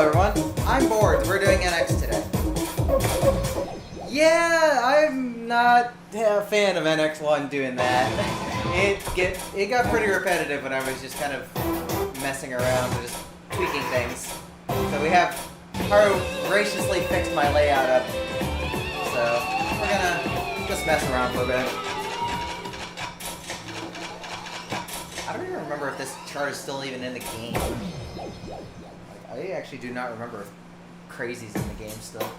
everyone, I'm bored. We're doing NX today. Yeah, I'm not a fan of NX1 doing that. It got pretty repetitive when I was just kind of messing around and just tweaking things. So we have Haru graciously fixed my layout up. So we're gonna just mess around for a bit. I don't even remember if this chart is still even in the game. I actually do not remember if Crazy's in the game still.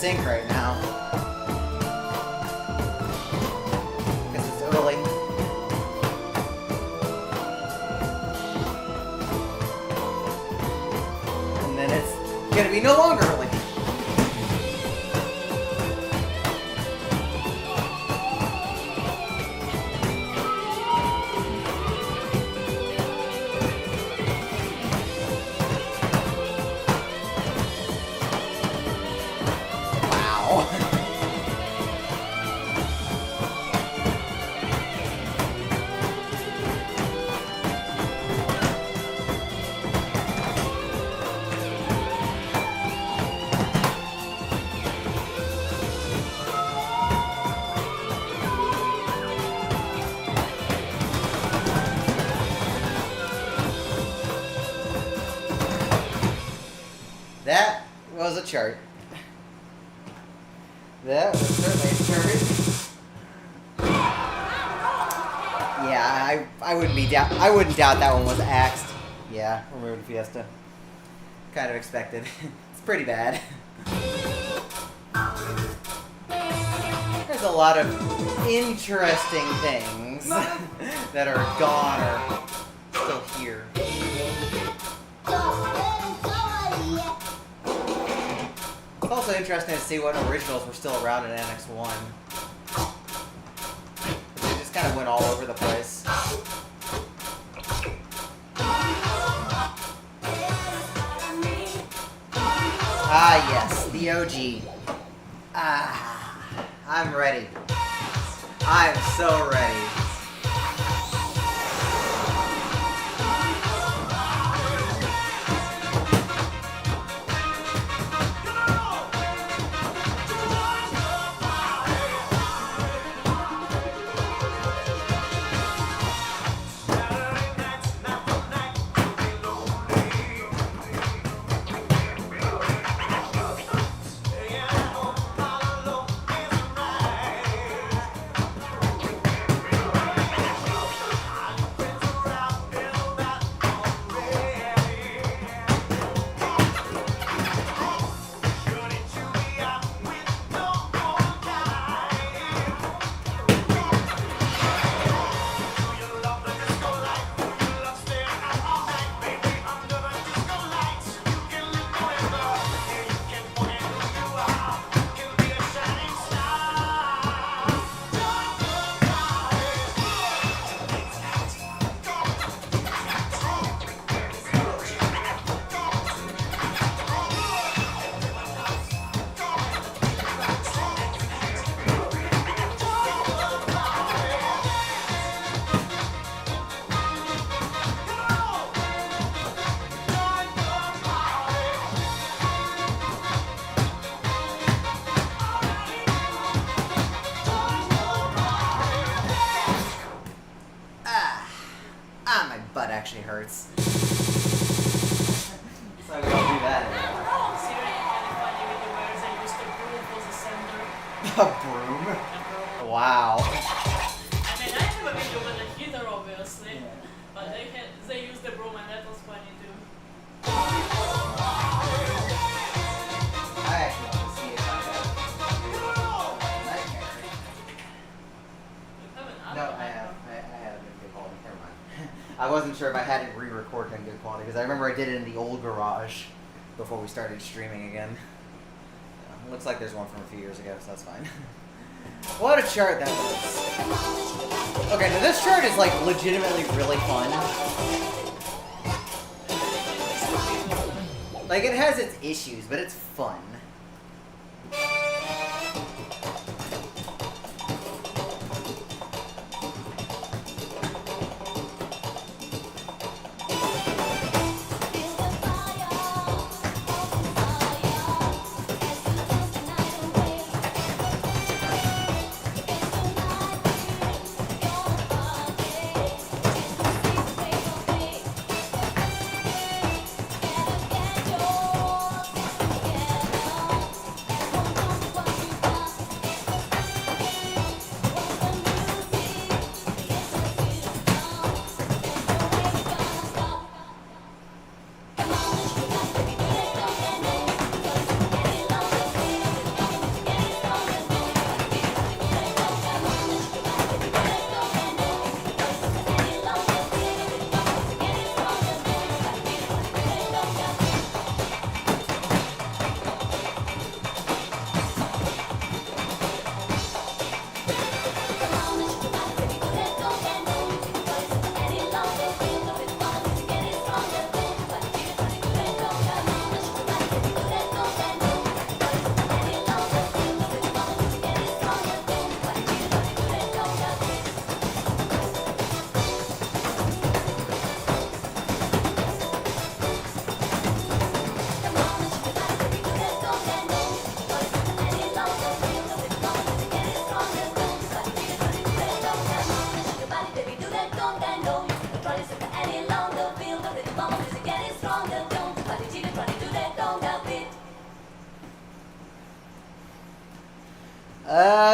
Sync right now because it's early. And then it's gonna be no longer early. That was a chart. That was certainly a chart. Yeah, I wouldn't doubt that one was axed. Yeah, removed Fiesta. Kind of expected. It's pretty bad. There's a lot of interesting things that are gone or still here. It's also interesting to see what originals were still around in NX1. They just kind of went all over the place. Ah, yes, the OG. Ah, I'm ready. I'm so ready. Actually hurts. So we don't do that anymore. A broom? Wow. I mean, I have a video with a heater, obviously, but they used the broom and that was funny too. I actually want to see it like that. wasn't sure if I had it re-recorded in good quality because I remember I did it in the old garage before we started streaming again. Looks like there's one from a few years ago, so that's fine. What a chart that was. Okay, now this chart is like legitimately really fun. Like it has its issues, but it's fun.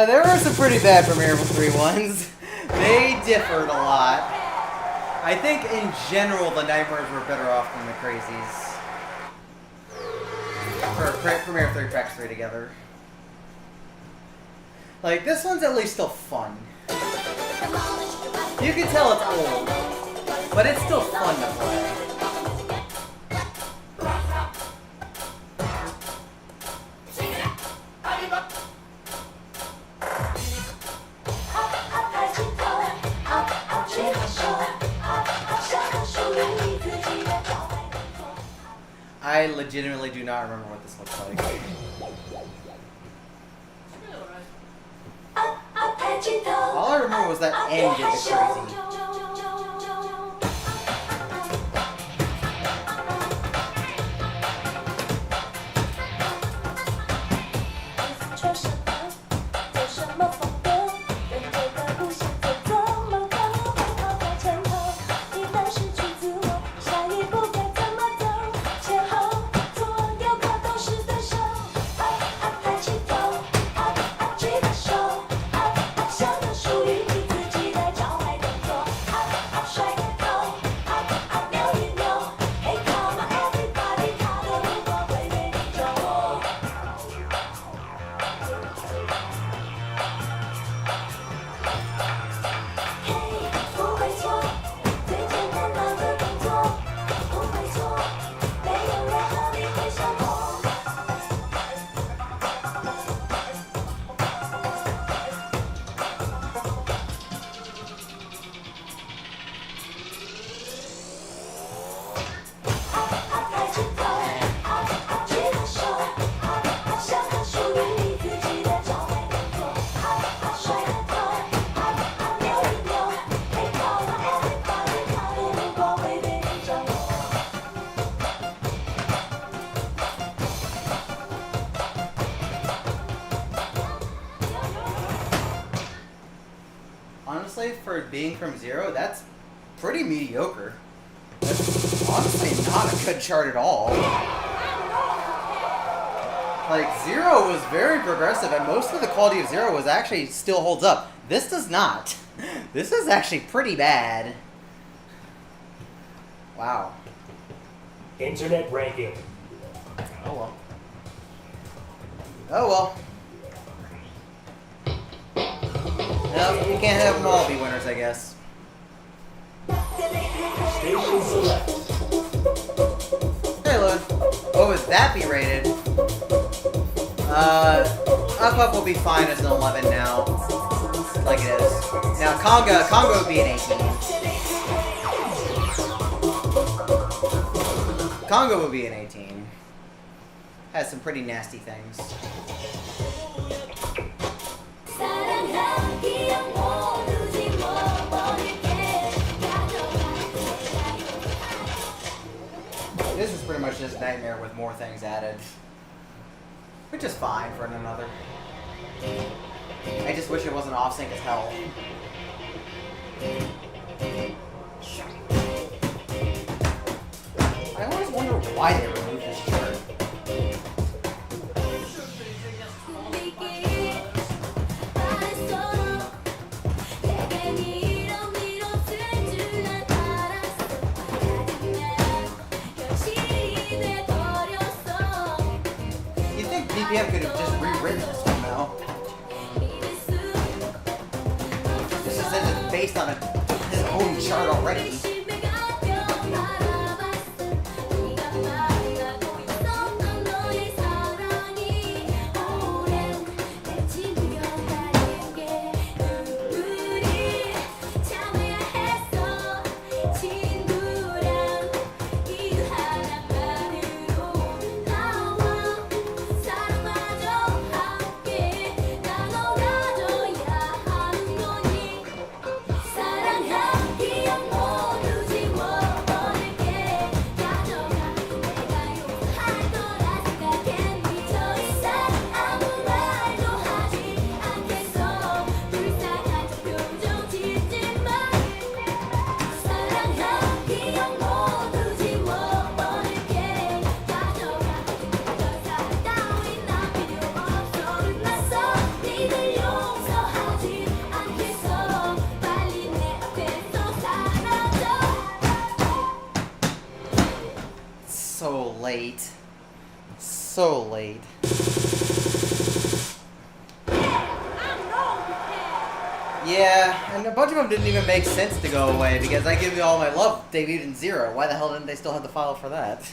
There were some pretty bad Premiere 3 ones. They differed a lot. I think in general the Nightmares were better off than the Crazies. For Premiere 3 Packs 3 together. Like, this one's at least still fun. You can tell it's old, but it's still fun to play. I legitimately do not remember what this looks like. All I remember was that end did the crazy. Honestly, for being from Zero, that's pretty mediocre. That's honestly not a good chart at all. Like, Zero was very progressive, and most of the quality of Zero was actually still holds up. This does not. This is actually pretty bad. Wow. Internet ranking. Oh well. Oh well. No, you can't have them all be winners, I guess. that be rated? Up will be fine as an 11 now. Like it is. Now Congo would be an 18. Congo would be an 18. Has some pretty nasty things. This is pretty much just Nightmare with more things added. Which is fine for another. I just wish it wasn't off-sync as hell. I always wonder why they removed this chart. You think BPM could have just rewritten this somehow? This is based on his own chart already. So late. So late. Yeah, and a bunch of them didn't even make sense to go away because I give you all my love debuted in 0. Why the hell didn't they still have the file for that?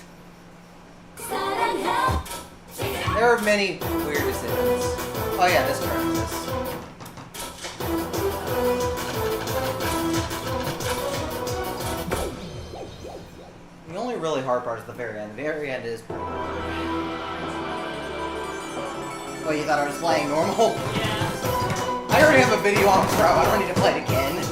There are many weird decisions. Oh yeah, this turn is this. The only really hard part is the very end. The very end is pretty hard. Oh, you thought I was playing normal? Yeah. I already have a video on Pro. I don't need to play it again.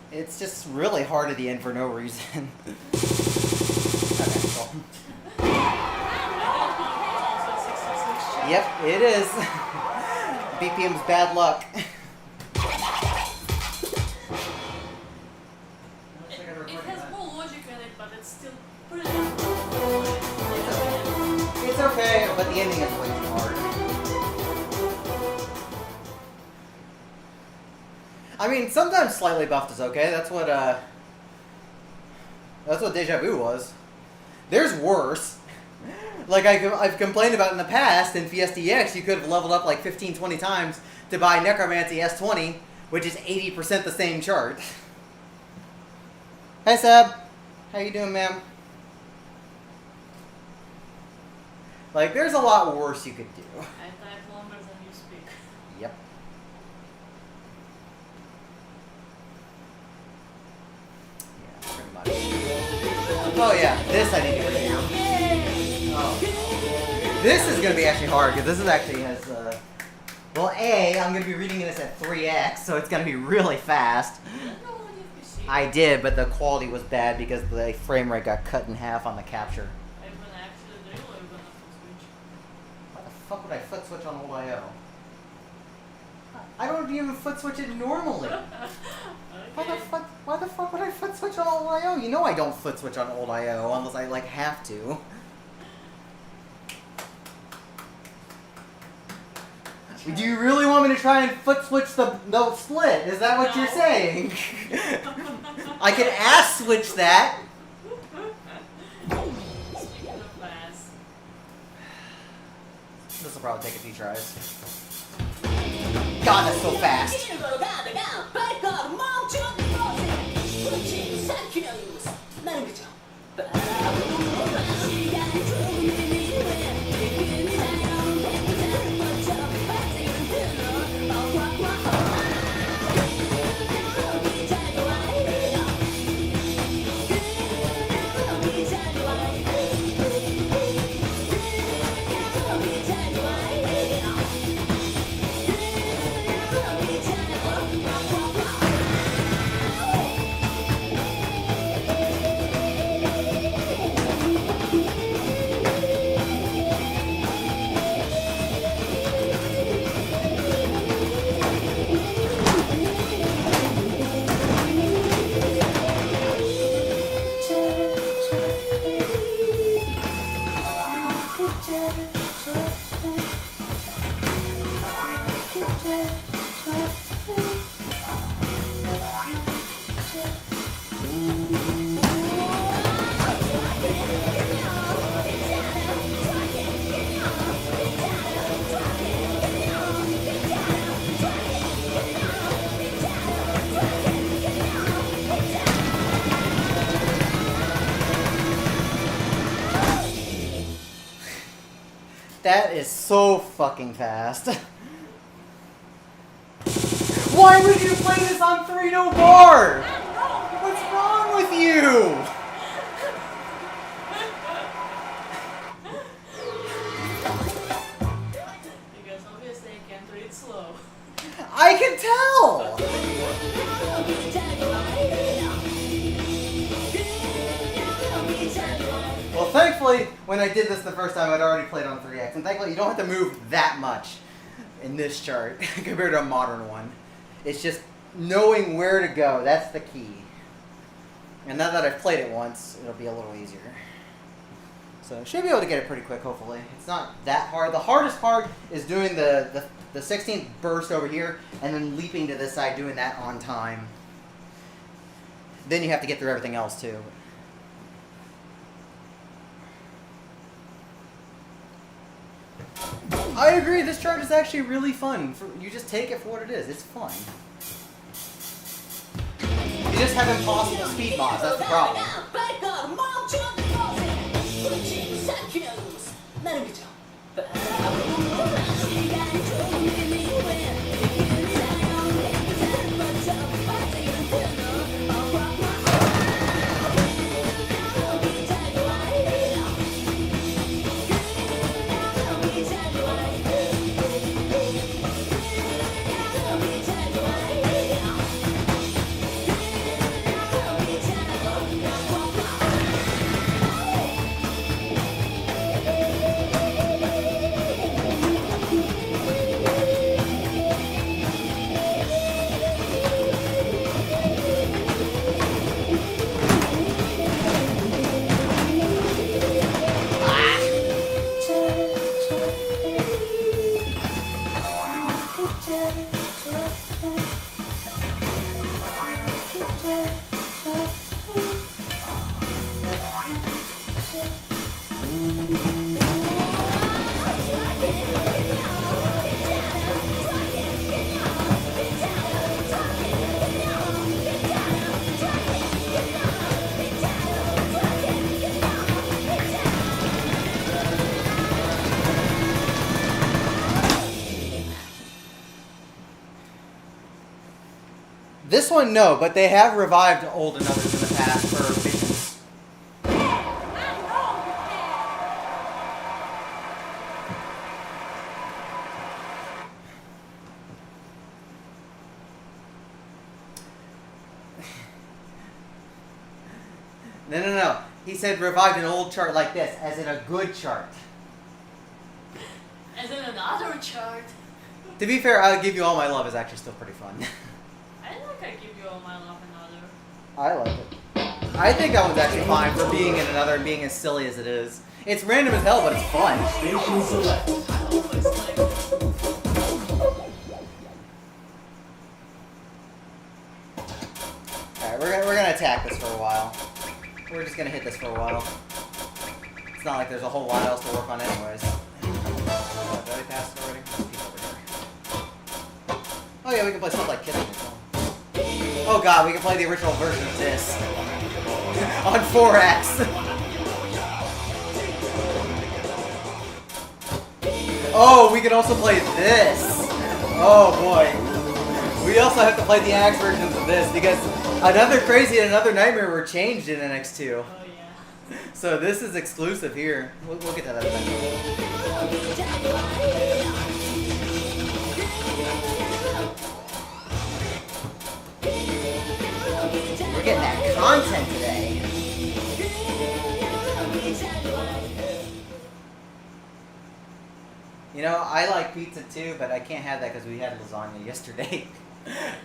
It's just really hard at the end for no reason. Okay, cool. Yep, it is. BPM's bad luck. It has more logic in it, but it's still pretty. It's okay, but the ending is way too hard. I mean, sometimes slightly buffed is okay. That's what That's what Deja Vu was. There's worse. Like I've complained about in the past, in Fiesta EX, you could have leveled up like 15, 20 times to buy Necromancy S20, which is 80% the same chart. Hey, Seb. How you doing, ma'am? Like, there's a lot worse you could do. I type longer than you speak. Yep. Yeah, pretty much. Oh yeah, this I need to review. Oh. This is going to be actually hard, because this is actually has, well, A, I'm going to be reading this at 3x, so it's going to be really fast. I did, but the quality was bad because the frame rate got cut in half on the capture. Why the fuck would I foot switch on old IO? I don't even foot switch it normally. Why the fuck would I foot switch on old IO? You know I don't foot switch on old IO unless I like have to. Do you really want me to try and foot switch the split? Is that what you're saying? I can ass switch that. This will probably take a few tries. God, that's so fast. That is so fucking fast. Why would you play this on 3-no bar? What's wrong with you? Because obviously I can't read slow. I can tell! Well, thankfully, when I did this the first time, I'd already played on 3x. And thankfully, you don't have to move that much in this chart compared to a modern one. It's just knowing where to go. That's the key. And now that I've played it once, it'll be a little easier. So, should be able to get it pretty quick, hopefully. It's not that hard. The hardest part is doing the 16th burst over here, and then leaping to this side, doing that on time. Then you have to get through everything else, too. I agree, this chart is actually really fun. You just take it for what it is. It's fun. You just have impossible speed mods, that's the problem. This one, no, but they have revived old and others in the past for missions. No. He said revived an old chart like this, as in a good chart. As in another chart. To be fair, I'll give you all my love is actually still pretty fun. I like I give you all my love another. I like it. I think that one's actually fine for being in another and being as silly as it is. It's random as hell, but it's fun. Station select. I always like it. Alright, we're gonna attack this for a while. We're just gonna hit this for a while. It's not like there's a whole lot else to work on anyways. Oh, did I pass it already? Peek over here. Oh yeah, we can play stuff like Kissing. Oh god, we can play the original version of this. On 4X. Oh, we can also play this. Oh boy. We also have to play the NX versions of this because Another Crazy and Another Nightmare were changed in NX2. Oh yeah. So this is exclusive here. We'll get to that eventually. We're getting that content today. You know, I like pizza too, but I can't have that because we had lasagna yesterday.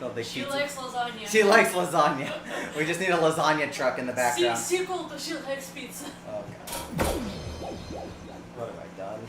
Don't think She pizza. likes lasagna. She likes lasagna. We just need a lasagna truck in the background. Sequel to She Likes Pizza. Oh god. What have I done?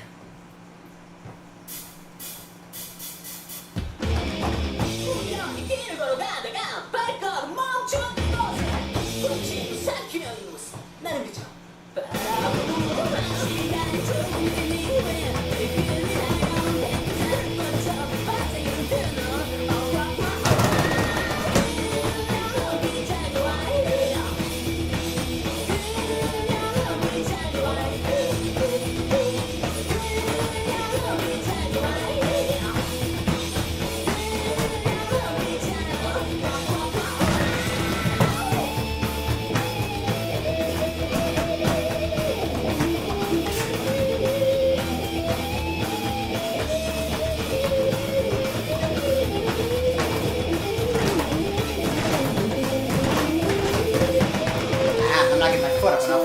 I'm not getting my foot up enough.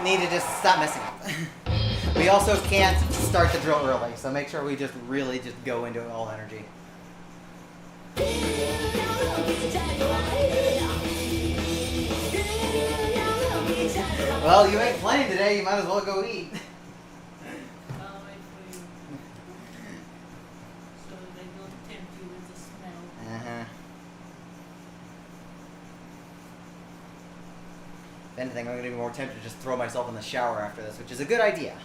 Need to just stop messing up. We also can't start the drill early, so make sure we just really just go into it all energy. Well, you ain't playing today, you might as well go eat. I'll wait for you. So they don't tempt you with the smell. Uh-huh. If anything, I'm going to be more tempted to just throw myself in the shower after this, which is a good idea.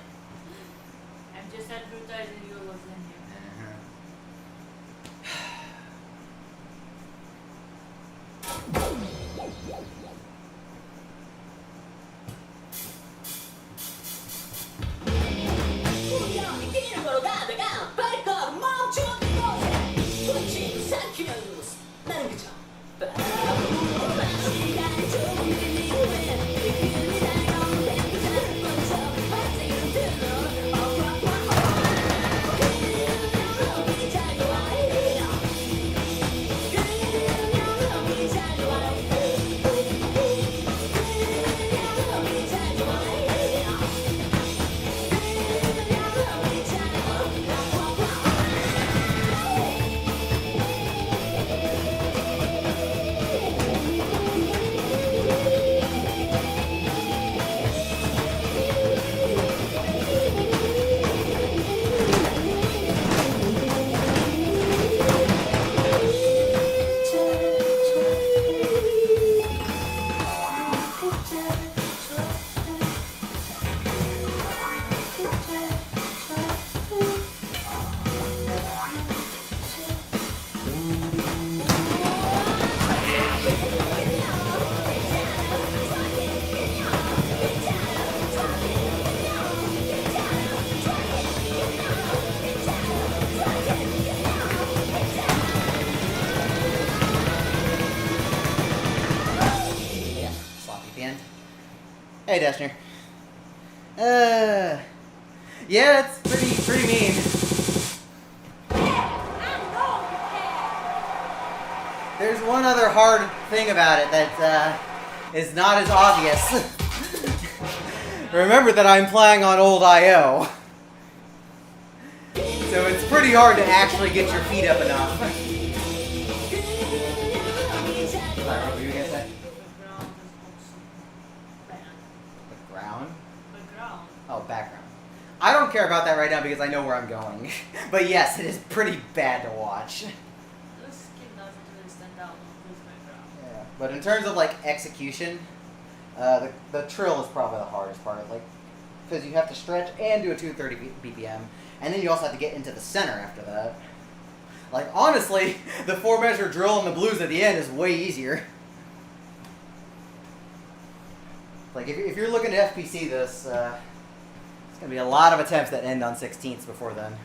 I'm just advertising your lasagna. Hey, Dashner. Yeah, it's pretty mean. There's one other hard thing about it that is not as obvious. Remember that I'm playing on old IO. So it's pretty hard to actually get your feet up enough. Sorry, what were you gonna say? The ground? The ground. Oh, background. I don't care about that right now because I know where I'm going. But yes, it is pretty bad to watch. This skin doesn't really stand out on this background. Yeah. But in terms of like execution, the trill is probably the hardest part. Like, because you have to stretch and do a 230 BPM, and then you also have to get into the center after that. Like, honestly, the 4-measure drill and the blues at the end is way easier. Like, if you're looking to FPC this, it's going to be a lot of attempts that end on 16ths before then.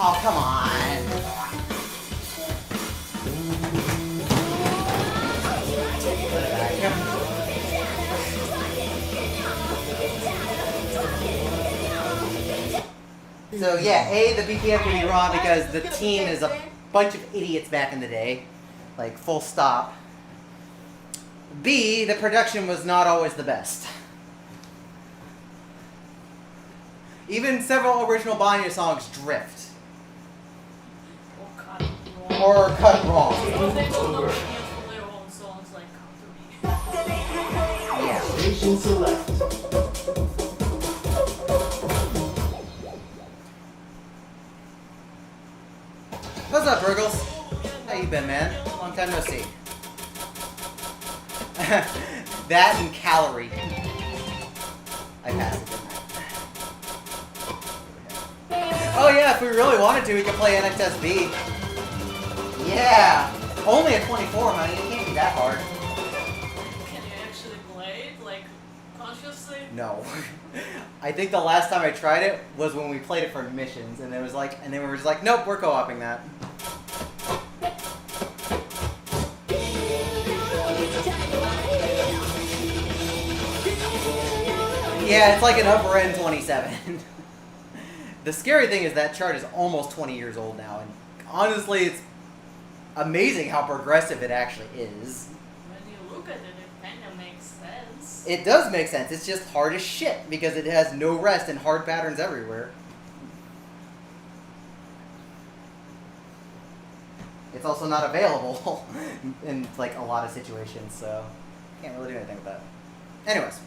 Oh, come on. So yeah, A, the BPM can be wrong because the team is a bunch of idiots back in the day. Like, full stop. B, the production was not always the best. Even several original Banya songs drift. Or cut wrong. Because they don't know their own songs like Come To Me. Yeah. Station select. What's up, Burgles? How you been, man? Long time no see. That and calorie. I passed it, didn't I? Oh yeah, if we really wanted to, we could play NXSB. Yeah! Only at 24, honey. It can't be that hard. Can you actually play it, like, consciously? No. I think the last time I tried it was when we played it for missions, and it was like, and then we were just like, nope, we're co-oping that. Yeah, it's like an upper end 27. The scary thing is that chart is almost 20 years old now, and honestly, it's amazing how progressive it actually is. When you look at it, it kind of makes sense. It does make sense. It's just hard as shit because it has no rest and hard patterns everywhere. It's also not available in like a lot of situations, so can't really do anything with that. Anyways.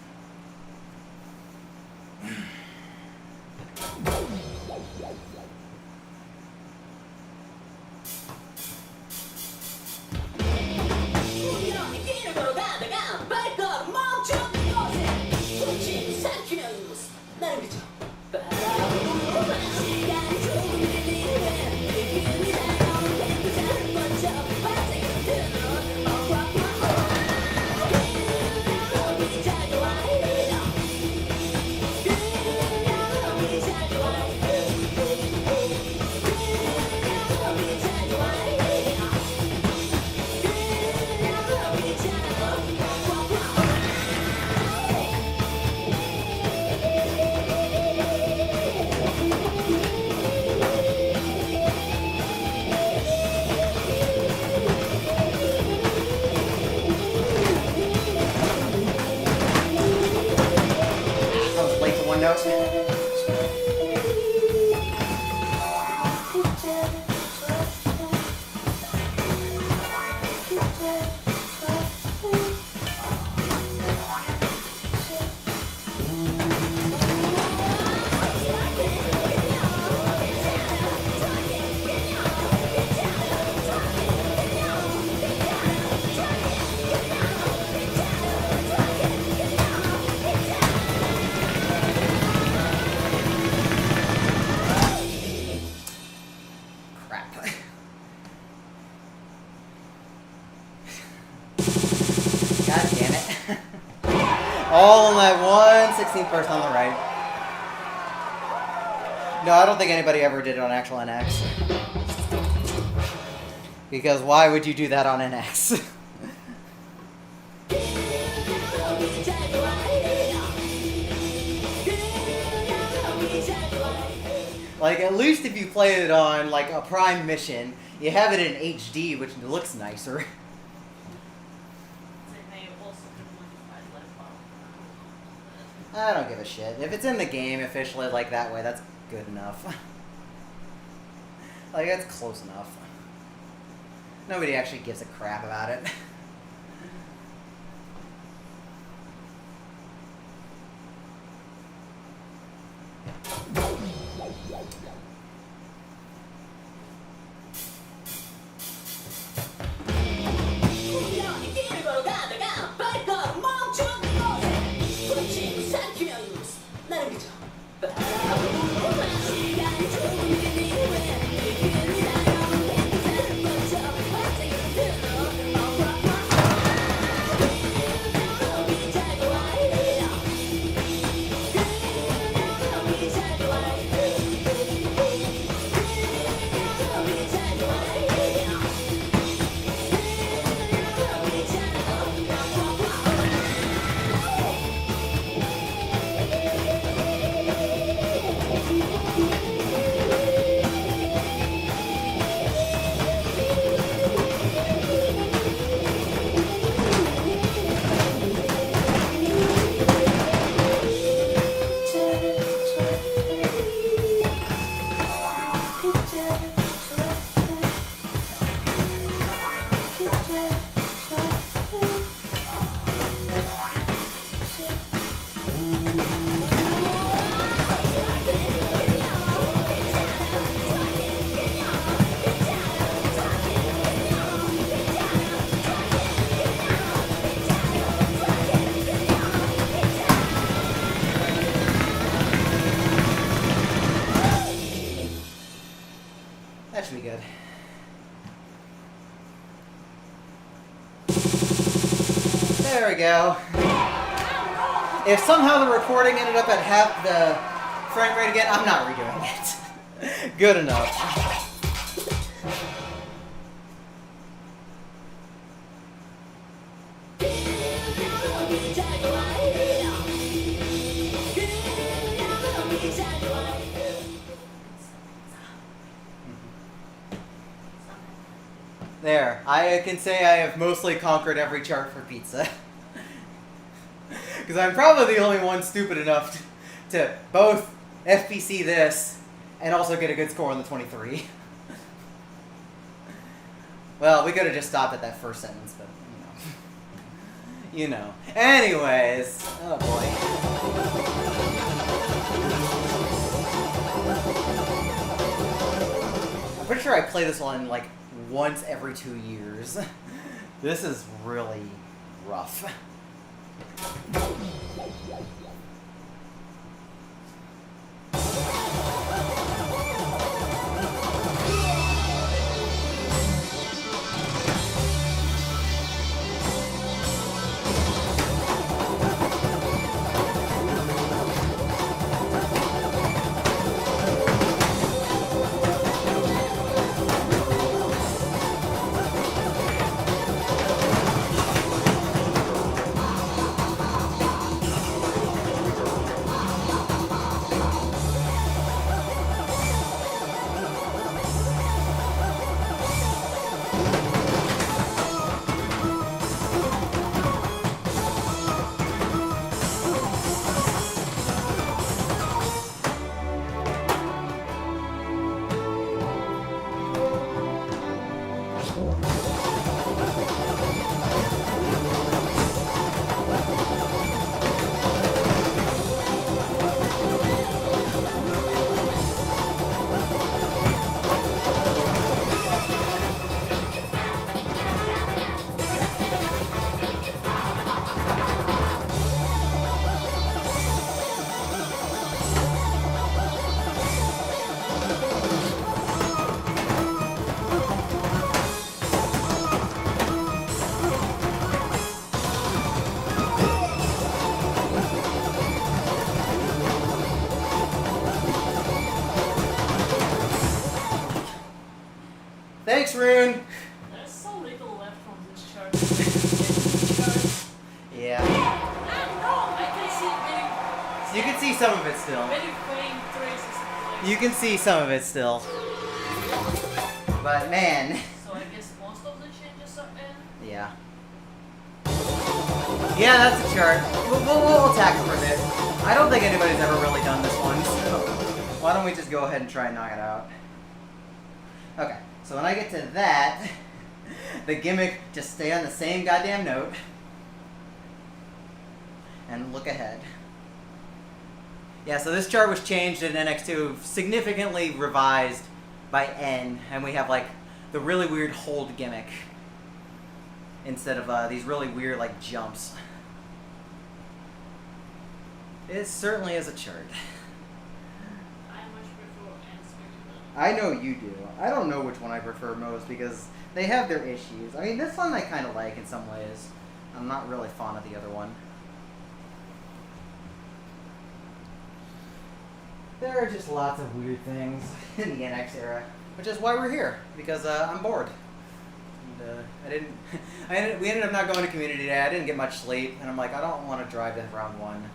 All in that one 16th person on the right. No, I don't think anybody ever did it on actual NX. Because why would you do that on NX? Like, at least if you play it on, like, a Prime mission, you have it in HD, which looks nicer. I don't give a shit. If it's in the game officially like that way, that's good enough. Like, that's close enough. Nobody actually gives a crap about it. That should be good. There we go. If somehow the recording ended up at half the frame rate again, I'm not redoing it. Good enough. There, I can say I have mostly conquered every chart for pizza. Because I'm probably the only one stupid enough to both FPC this and also get a good score on the 23. Well, we could have just stopped at that first sentence, but you know. Anyways, oh boy. I'm pretty sure I play this one like once every 2 years. This is really rough. Yeah. I can see You can see some of it still. very faint traces of light. You can see some of it still. But man. So I guess most of the changes are in. Yeah. Yeah, that's a chart. We'll tackle for a bit. I don't think anybody's ever really done this one, so why don't we just go ahead and try and knock it out. Okay, so when I get to that, the gimmick, just stay on the same goddamn note. And look ahead. Yeah, so this chart was changed in NX2, significantly revised by N, and we have like the really weird hold gimmick instead of these really weird like jumps. It certainly is a chart. I much prefer ants maybe. I know you do. I don't know which one I prefer most because they have their issues. I mean, this one I kind of like in some ways. I'm not really fond of the other one. There are just lots of weird things in the NX era, which is why we're here, because I'm bored. And we ended up not going to community day. I didn't get much sleep, and I'm like, I don't want to drive to round 1.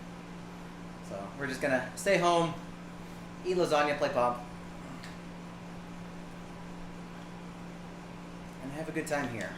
So we're just gonna stay home, eat lasagna, play pub, and have a good time here.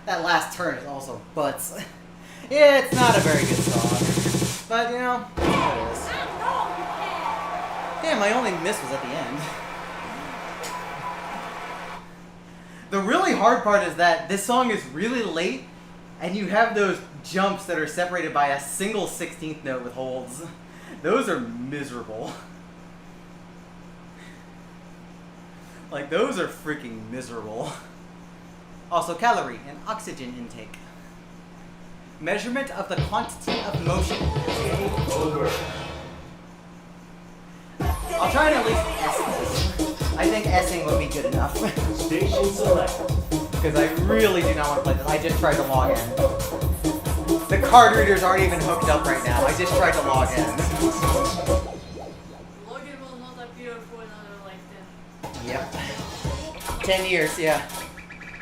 That last turn is also butts. Yeah, it's not a very good song. But, you know, it is. Damn, my only miss was at the end. The really hard part is that this song is really late, and you have those jumps that are separated by a single 16th note with holds. Those are miserable. Like, those are freaking miserable. Also, calorie and oxygen intake. Measurement of the quantity of motion. Game over. I'll try and at least S this. I think S-ing would be good enough. Station select. Because I really do not want to play this. I just tried to log in. The card readers aren't even hooked up right now. I just tried to log in. Login will not appear for another like 10. Yep. 10 years, yeah.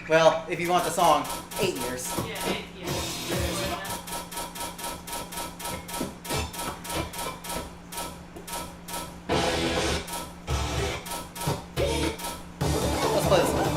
Well, if you want the song, 8 years. Yeah, 8 years. Let's play this one.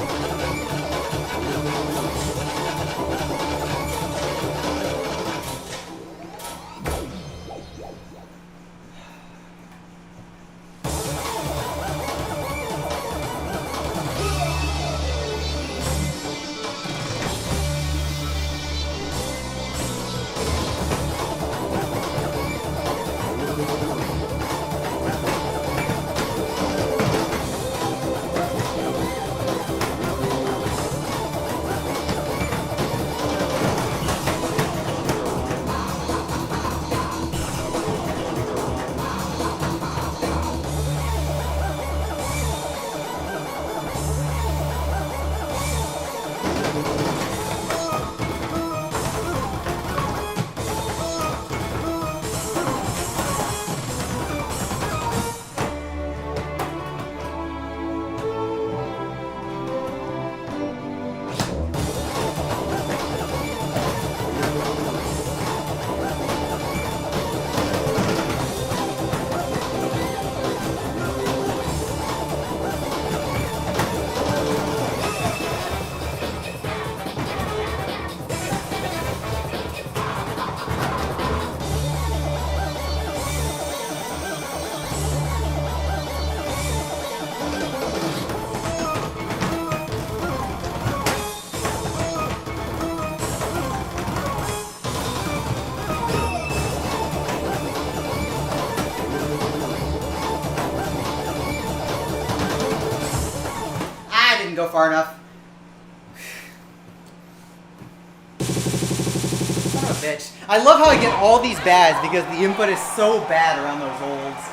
didn't go far enough. Son of a bitch. I love how I get all these bads because the input is so bad around those holds.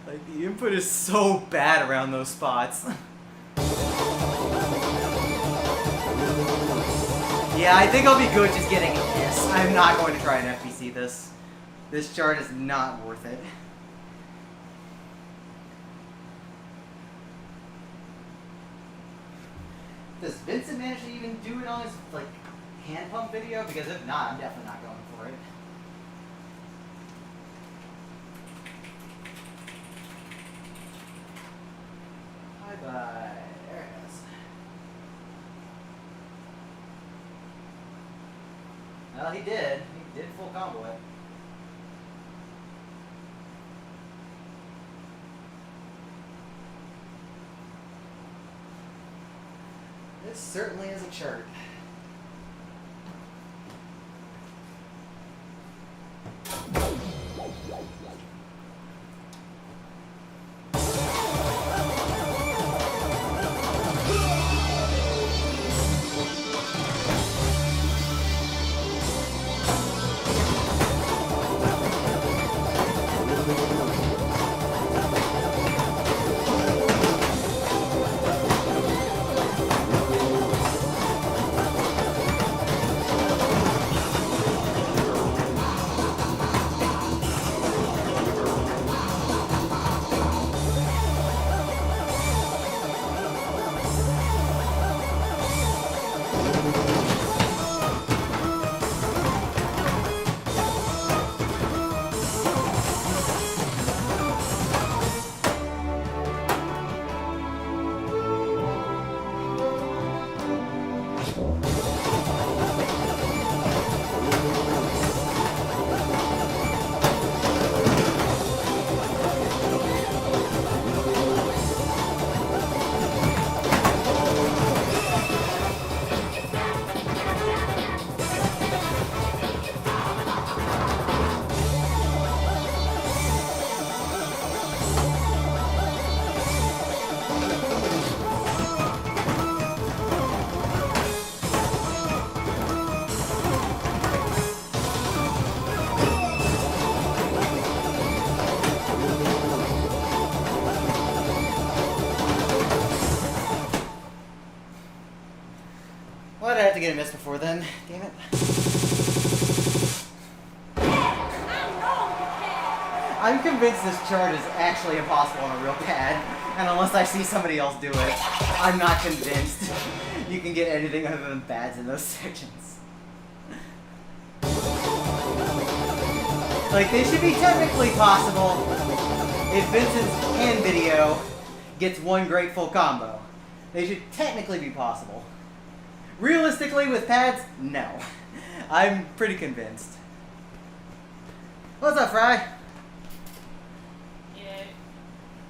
Like, the input is so bad around those spots. Yeah, I think I'll be good just getting an S. I'm not going to try and FPC this. This chart is not worth it. Does Vincent manage to even do it on his, like, hand pump video? Because if not, I'm definitely not going for it. Bye-bye. There it is. Well, he did. He did full combo it. This certainly is a chart. Why did I have to get a miss before then? Damn it. I'm convinced this chart is actually impossible on a real pad, and unless I see somebody else do it, I'm not convinced you can get anything other than bads in those sections. Like, they should be technically possible if Vincent's hand video gets one great full combo. They should technically be possible. Realistically, with pads, no. I'm pretty convinced. What's up, Fry? Yeah.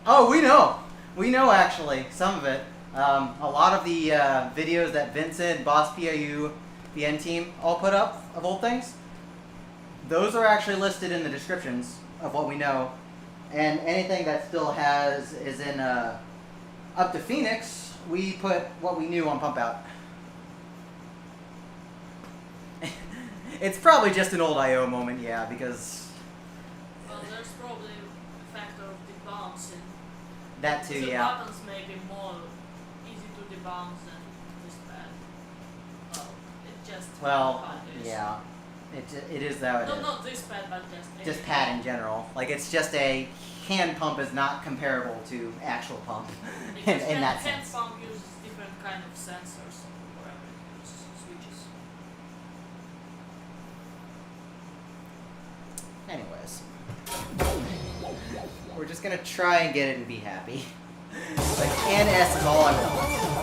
Oh, we know. We know, actually, some of it. A lot of the videos that Vincent, Boss PIU, the N team all put up of old things, those are actually listed in the descriptions of what we know. And anything that still is in Up to Phoenix, we put what we knew on Pump Out. It's probably just an old I.O. moment, yeah, because... Well, there's probably a factor of debouncing. That too, the yeah. buttons may be more easy to debounce than this pad. Well, it just... Well, how it is. yeah. It is how it No, is. not this pad, but just... Just pad in general. Like, it's just a... Hand pump is not comparable to actual pump in that hand sense. pump uses different kind of sensors or whatever it uses, switches. Anyways. We're just gonna try and get it and be happy. Like, NS is all I want.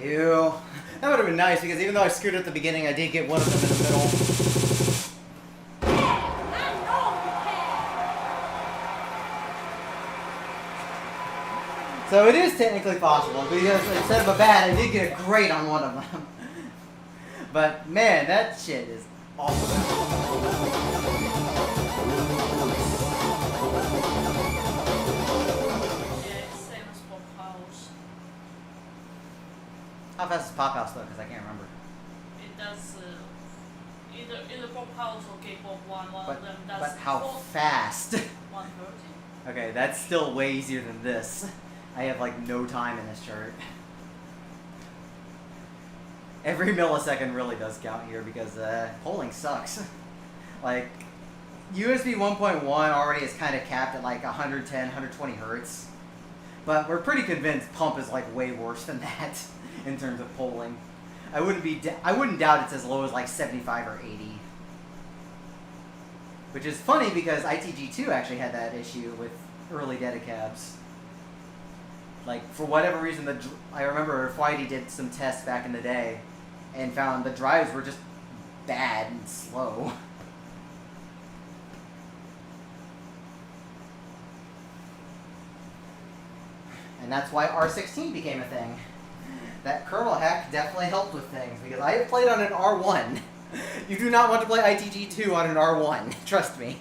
Ew. That would have been nice because even though I screwed at the beginning, I did get one of them in the middle. So it is technically possible because instead of a bad, I did get a great on one of them. But man, that shit is awesome. How fast is Pop House though? Because I can't remember. It does either Pop House or K-pop one of them does. But how fast? 130. Okay, that's still way easier than this. I have like no time in this chart. Every millisecond really does count here because polling sucks. Like USB 1.1 already is kind of capped at like 110, 120 hertz. But we're pretty convinced Pump is like way worse than that in terms of polling. I wouldn't doubt it's as low as like 75 or 80. Which is funny because ITG2 actually had that issue with early Dedicabs. Like for whatever reason, I remember Whitey did some tests back in the day and found the drives were just bad and slow. And that's why R16 became a thing. That kernel hack definitely helped with things, because I have played on an R1. You do not want to play ITG2 on an R1, trust me.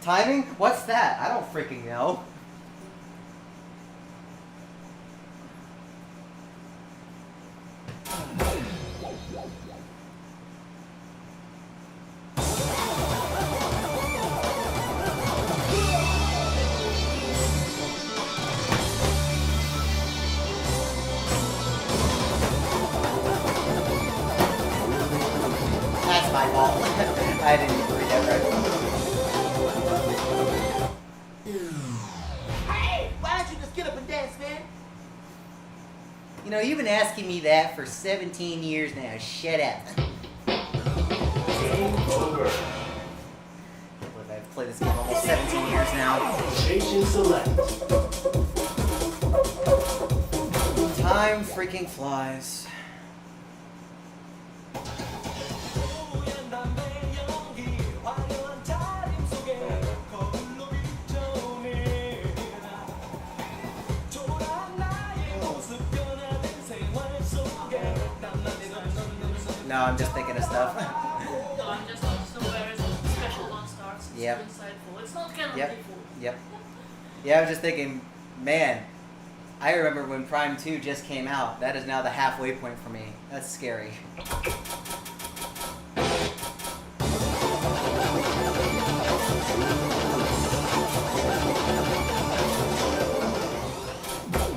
Timing? What's that? I don't freaking know. That's my fault. I didn't read that right. Hey, why don't you just get up and dance, man? You know, you've been asking me that for 17 years now. Shut up. Game over. I've played this game almost 17 years now. Station select. Time freaking flies. No, I'm just thinking of stuff. No, I'm just somewhere special one starts. It's Yep. insightful. It's not canon Yep. people. Yep. Yeah, I was just thinking, man, I remember when Prime 2 just came out. That is now the halfway point for me. That's scary.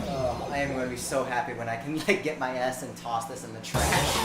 Oh, I am going to be so happy when I can like get my ass and toss this in the trash.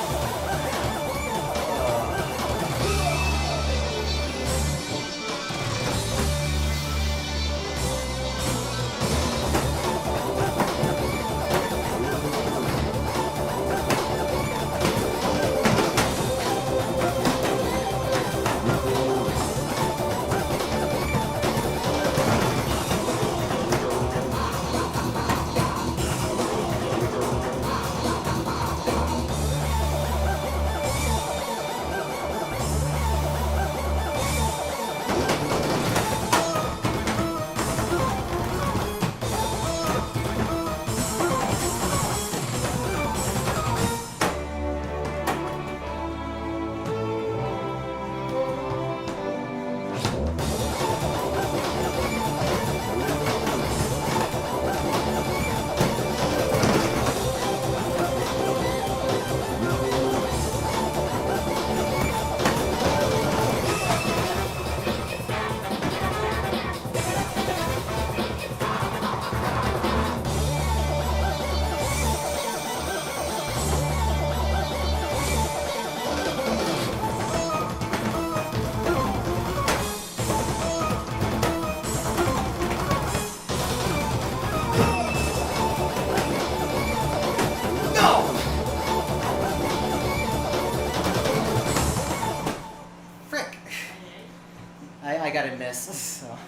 I got a miss, so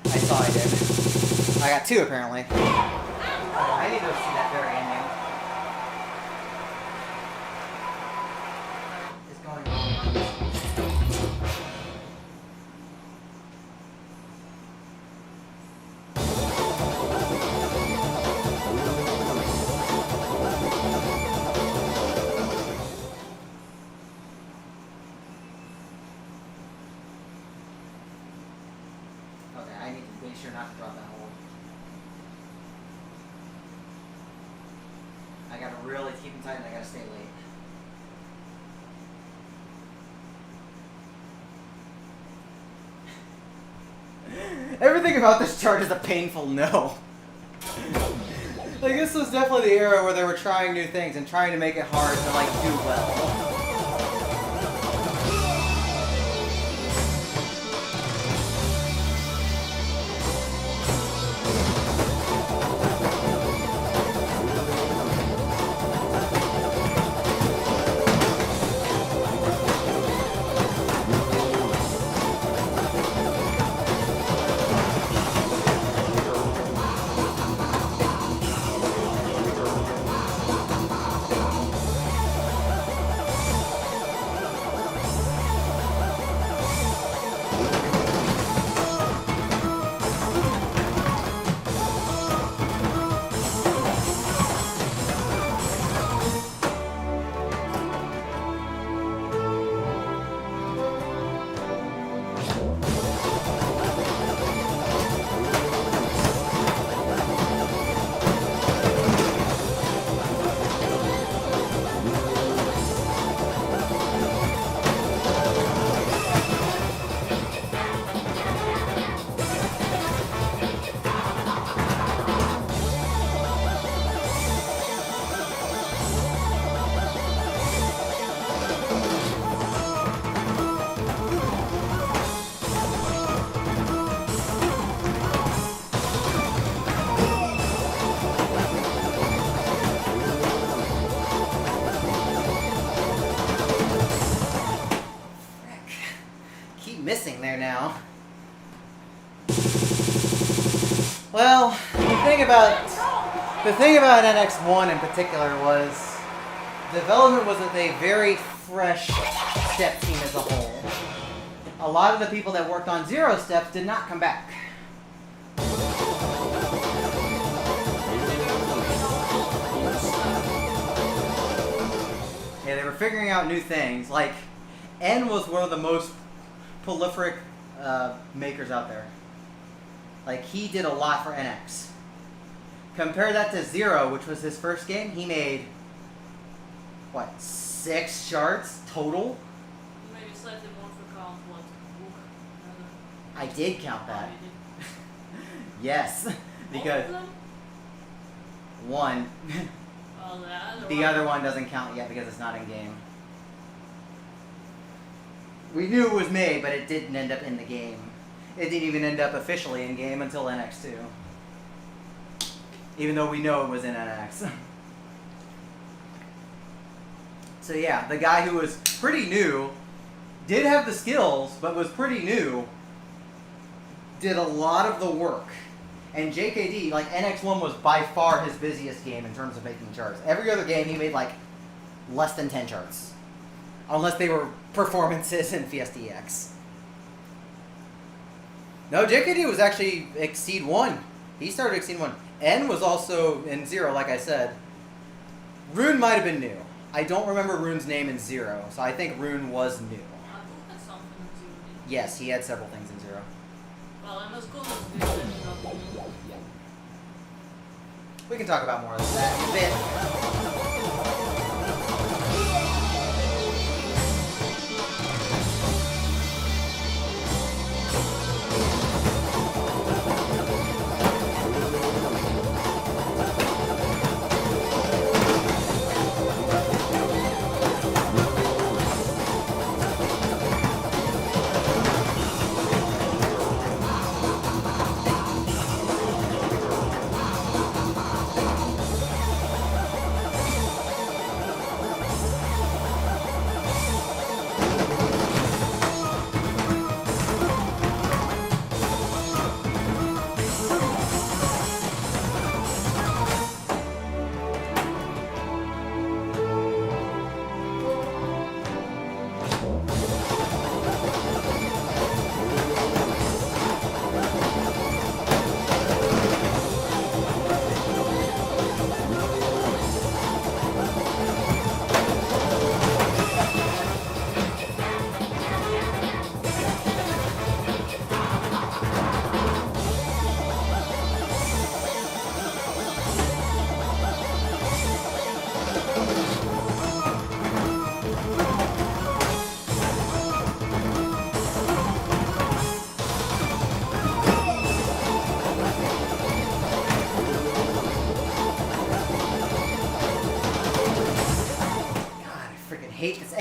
I saw I did. I got two apparently. I need to see that very ending. Okay, I need to make sure not to drop that hole. I gotta really keep them tight and I gotta stay late. Everything about this chart is a painful no. Like, this was definitely the era where they were trying new things and trying to make it hard to, like, do well. Missing there now. Well, the thing about NX1 in particular was development wasn't a very fresh step team as a whole. A lot of the people that worked on Zero Steps did not come back. Yeah, they were figuring out new things. Like, N was one of the most prolific makers out there. Like, he did a lot for NX. Compare that to Zero, which was his first game. He made, what, 6 charts total? Maybe slightly more for count what? Goof. I did count that. Oh, you did. Yes, because Both of them? one, Oh, the other one doesn't count yet because it's not in game. We knew it was made, but it didn't end up in the game. It didn't even end up officially in game until NX2. Even though we know it was in NX. So yeah, the guy who was pretty new, did have the skills, but was pretty new, did a lot of the work. And JKD, like, NX1 was by far his busiest game in terms of making charts. Every other game he made like less than 10 charts. Unless they were performances in Fiesta EX. No, JKD was actually Exceed 1. He started Exceed 1. N was also in Zero, like I said. Rune might have been new. I don't remember Rune's name in Zero, so I think Rune was new. I thought that's something in Zero. Yes, he had several things in Zero. Well, I'm as good as this ended up. We can talk about more of that in a bit.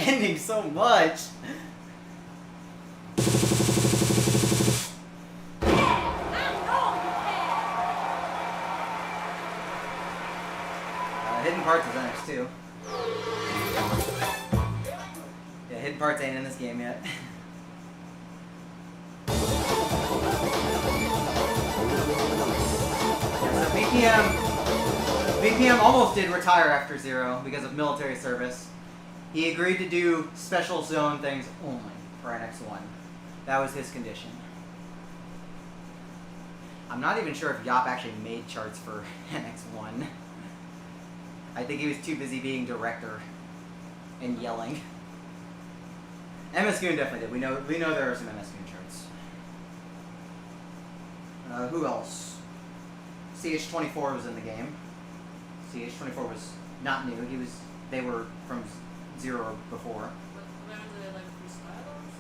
ending so much. Hidden Parts is NX too. Yeah, Hidden Parts ain't in this game yet. Yeah, so BPM almost did retire after Zero because of military service. He agreed to do special zone things only for NX1. That was his condition. I'm not even sure if Yop actually made charts for NX1. I think he was too busy being director and yelling. MS Goon definitely did. We know there are some MS Goon charts. Who else? CH24 was in the game. CH24 was not new. They were from Zero before. But where do they like freestylers?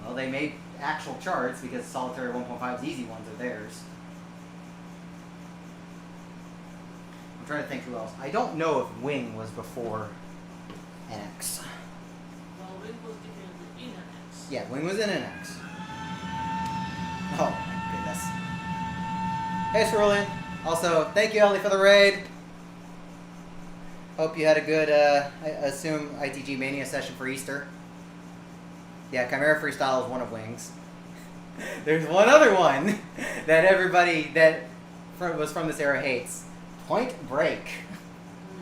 Well, they made actual charts because Solitary 1.5's easy ones are theirs. I'm trying to think who else. I don't know if Wing was before NX. Well, Wing was definitely in NX. Yeah, Wing was in NX. Oh my goodness. Hey, Cerulean. Also, thank you, Ellie, for the raid. Hope you had a good, I assume, ITG Mania session for Easter. Yeah, Chimera Freestyle is one of Wing's. There's one other one that everybody that was from this era hates. Point Break.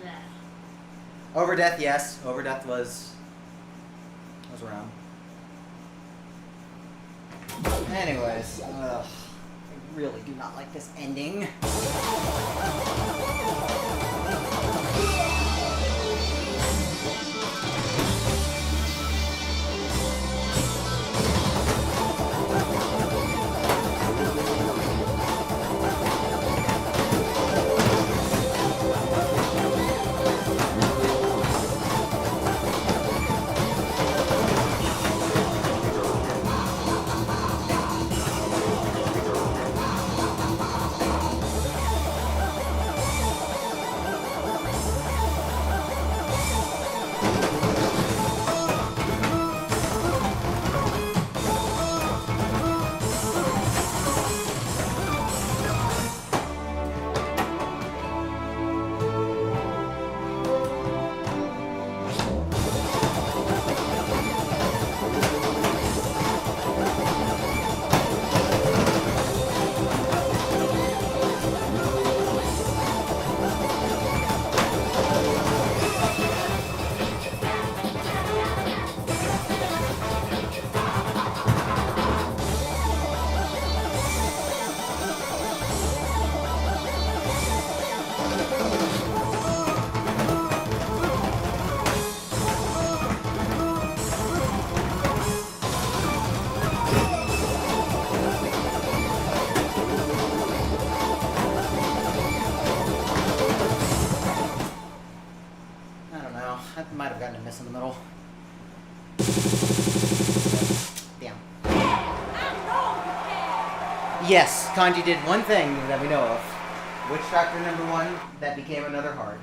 Nah. Overdeath, yes. Overdeath was around. Anyways, I really do not like this ending. Might have gotten a miss in the middle. Damn. Yes, Kanji did one thing that we know of. Witch Doctor #1, that became another hard.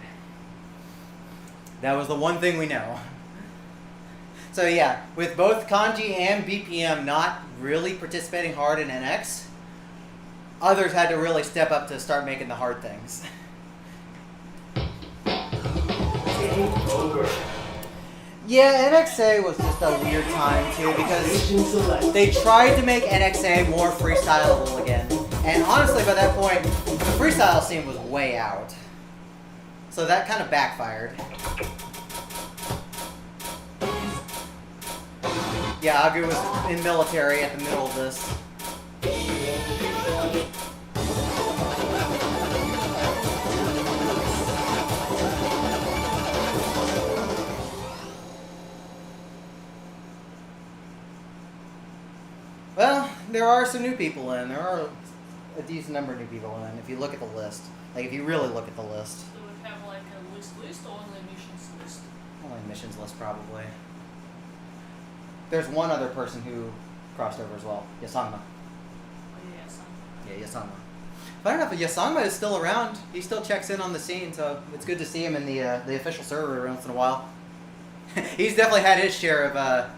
That was the one thing we know. So yeah, with both Kanji and BPM not really participating hard in NX, others had to really step up to start making the hard things. Over. Yeah, NXA was just a weird time too because Station select. they tried to make NXA more freestyleable again. And honestly, by that point, the freestyle scene was way out. So that kind of backfired. Yeah, Agu was in military at the middle of this. Well, there are some new people in. There are a decent number of new people in if you look at the list. Like, if you really look at the list. Do we have like a list or only missions list? Only missions list, probably. There's one other person who crossed over as well. Yasangma. Oh yeah, some. Yeah, Yasangma. But I don't know if Yasangma is still around. He still checks in on the scene, so it's good to see him in the official server once in a while. He's definitely had his share of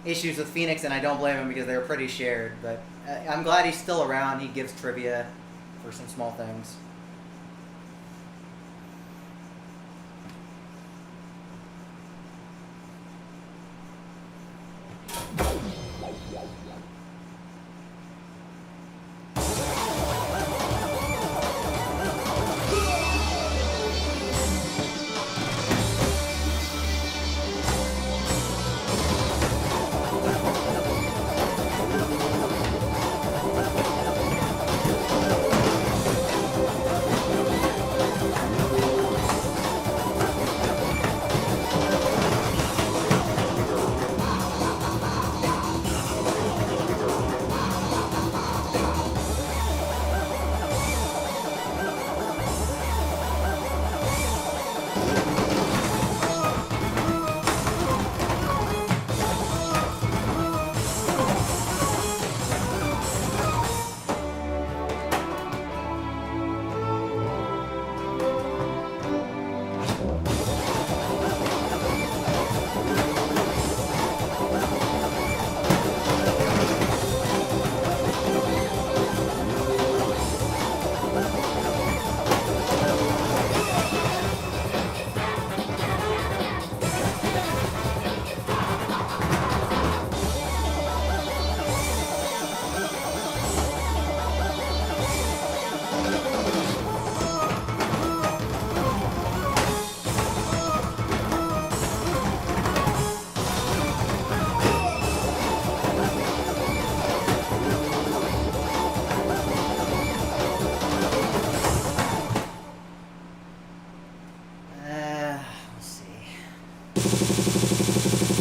issues with Phoenix, and I don't blame him because they were pretty shared. But I'm glad he's still around. He gives trivia for some small things.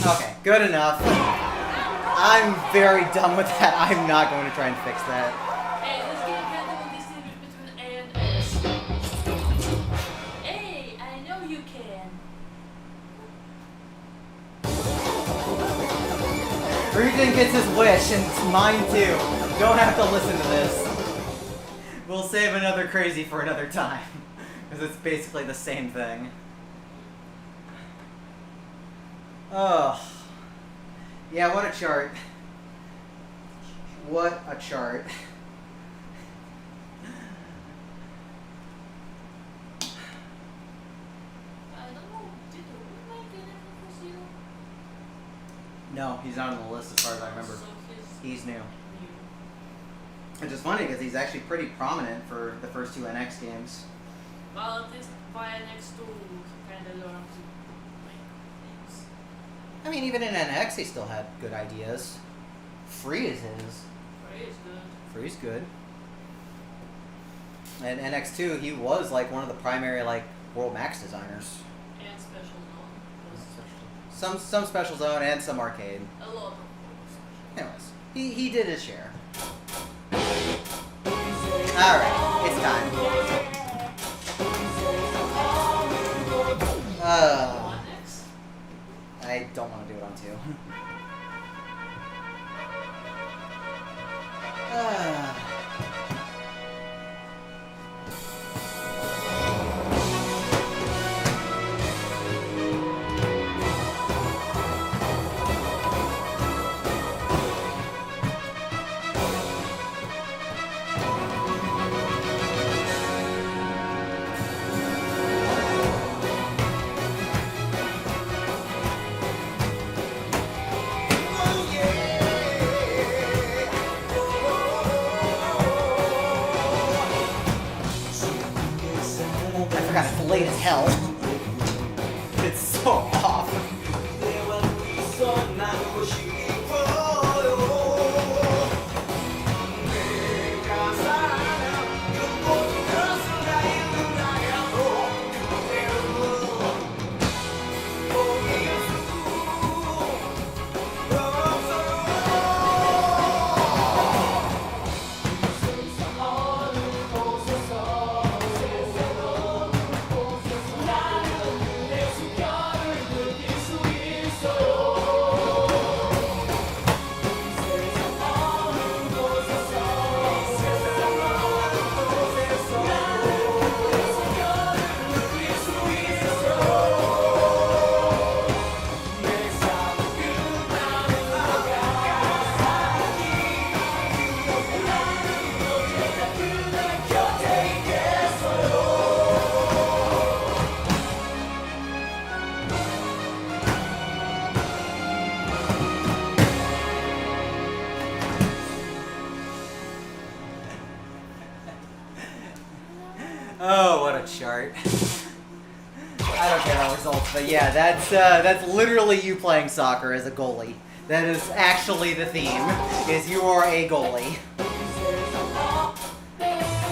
Okay, good enough. I'm very done with that. I'm not going to try and fix that. Hey, this game can't distinguish between A and S. Hey, I know you can. Ryujin gets his wish, and it's mine too. Don't have to listen to this. We'll save another crazy for another time. Because it's basically the same thing. Oh. Yeah, what a chart. What a chart. I don't know, did we make anything for Zero? No, he's not on the list as far as I remember. So He's new. new. Which is funny because he's actually pretty prominent for the first two NX games. Well, at least by next two, kind of learn to make things. I mean, even in NX, he still had good ideas. Free is his. Free is good. Free's good. And NX2, he was like one of the primary like World Max designers. And Special Zone. Some special zone and some arcade. A lot of those. Anyways, he did his share. All right, it's time. One X? I don't want to do it on two. I forgot it's late as hell. It's so off. chart. I don't care about results, but yeah, that's literally you playing soccer as a goalie. That is actually the theme, is you are a goalie.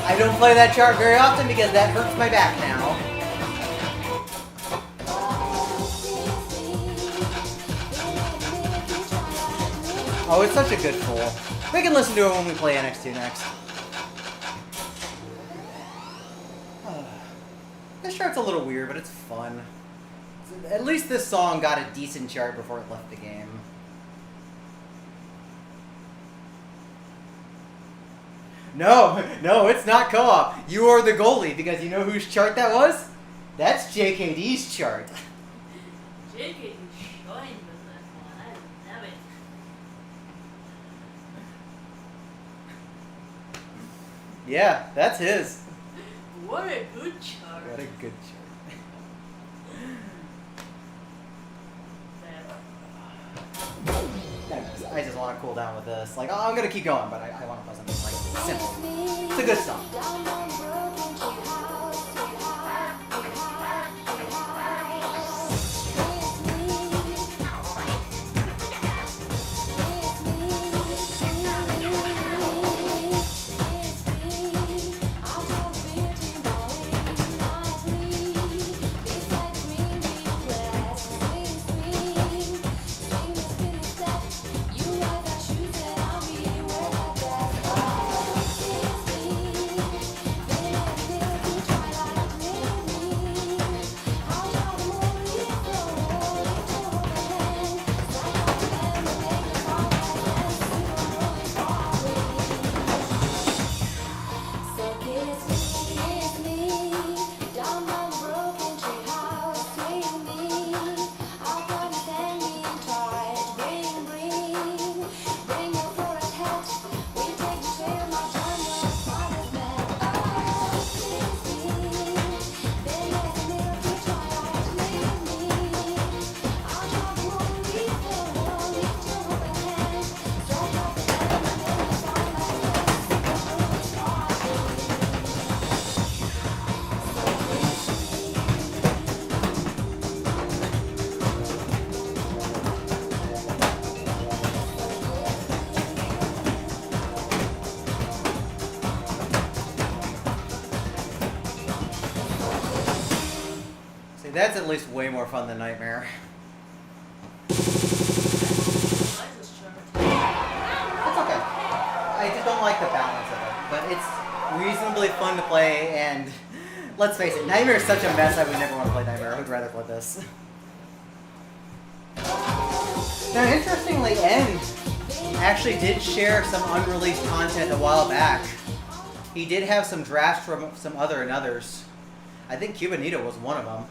I don't play that chart very often because that hurts my back now. Oh, it's such a good fool. We can listen to it when we play NX2 next. This chart's a little weird, but it's fun. At least this song got a decent chart before it left the game. No, no, it's not co-op. You are the goalie, because you know whose chart that was? That's JKD's chart. JKD showing with that one. I love it. Yeah, that's his. What a good chart. What a good chart. I just want to cool down with this. Like, I'm gonna keep going, but I want to play something like simple. It's a good song. That's at least way more fun than Nightmare. That's okay. I just don't like the balance of it, but it's reasonably fun to play, and let's face it, Nightmare is such a mess I would never want to play Nightmare. I would rather play this. Now, interestingly, N actually did share some unreleased content a while back. He did have some drafts from some others. I think Cubanito was one of them.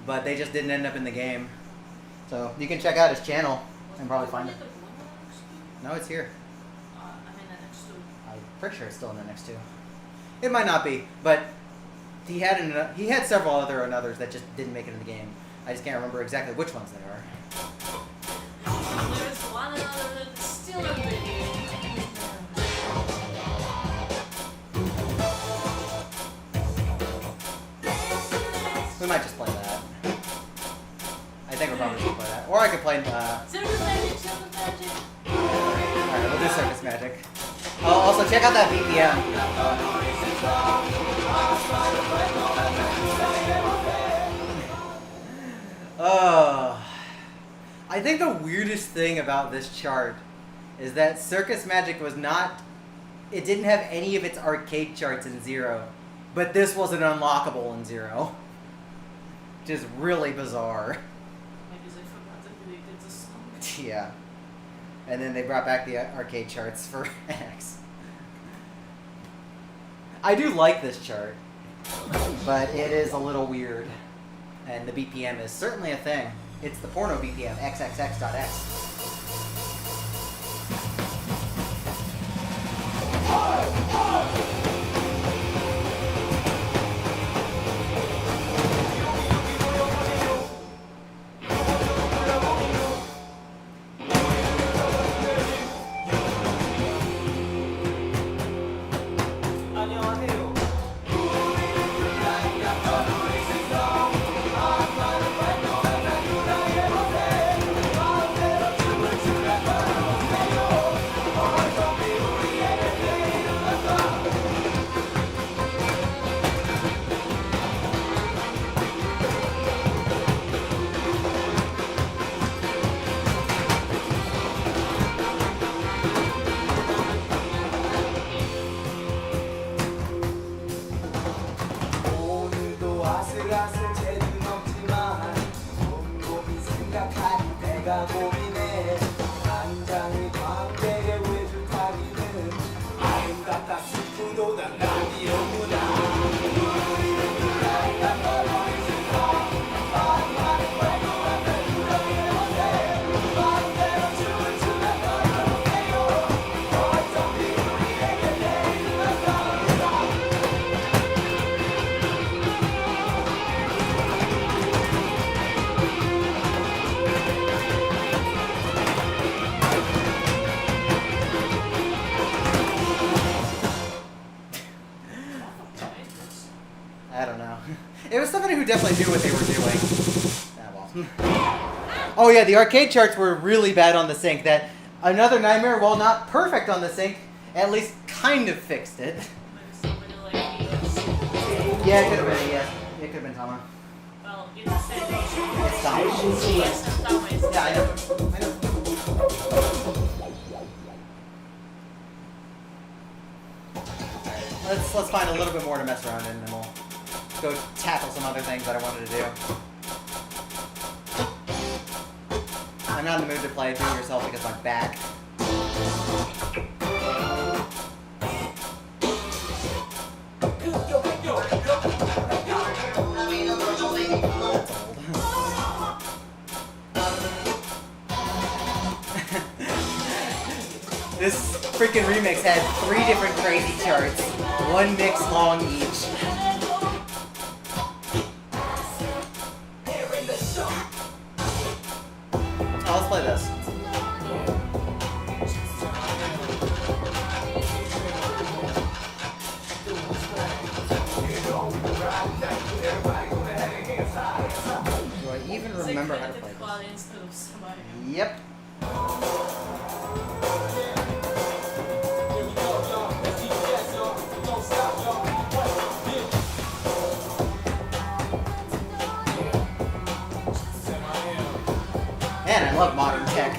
But they just didn't end up in the game. So you can check out his channel and probably find it. No, it's here. I'm in NX2. I'm pretty sure it's still in the next two. It might not be, but he had several others that just didn't make it in the game. I just can't remember exactly which ones they are. There's one other that's still in the game. We might just play that. I think we're probably going to play that. Or I could play... Circus Magic, Circus Magic. Alright, we'll do Circus Magic. Oh, also, check out that BPM. I think the weirdest thing about this chart is that Circus Magic was not... It didn't have any of its arcade charts in Zero. But this wasn't unlockable in Zero. Which is really bizarre. Maybe they forgot that they did the song. Yeah. And then they brought back the arcade charts for NX. I do like this chart, but it is a little weird. And the BPM is certainly a thing. It's the porno BPM, XXX.X. 네가 고민해 한장의 광대에 외줄타기는 아름답다 싶어도 난 라디오구나 I don't know. It was somebody who definitely knew what they were doing. Ah, well. Oh yeah, the arcade charts were really bad on the sync. That Another Nightmare, while not perfect on the sync, at least kind of fixed it. Yeah, it could have been. Yeah, it could have been Tama. Well, it's the same. It's Tama. Yes, and Tama is Yeah, I know. I know. Let's find a little bit more to mess around in, and then we'll go tackle some other things that I wanted to do. I'm not in the mood to play Do It Yourself because my back. This freaking remix had 3 different crazy charts, 1 mix long each. Oh, let's play this. Do I even remember how to play this? Instead of somebody. Yep. Man, I love modern tech.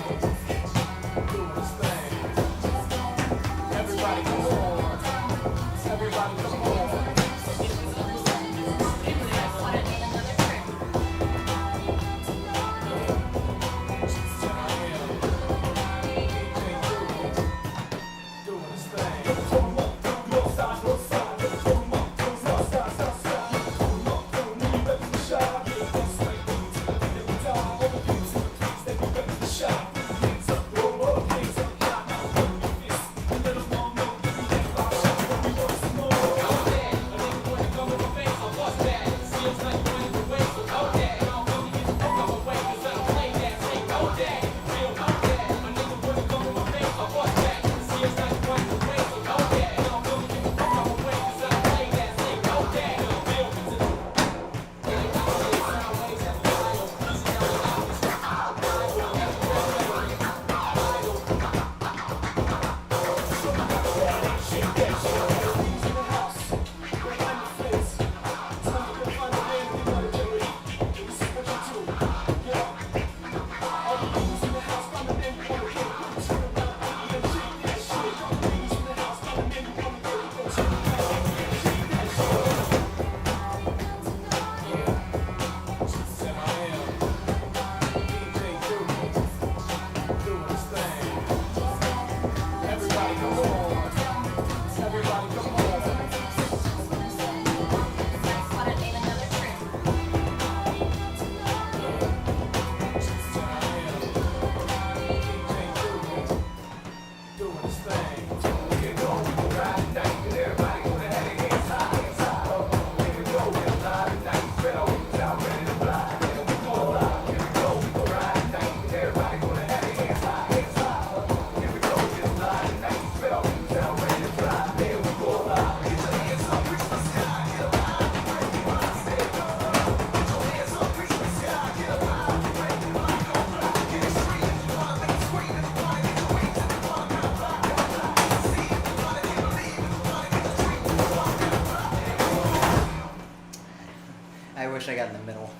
I wish I got in the middle.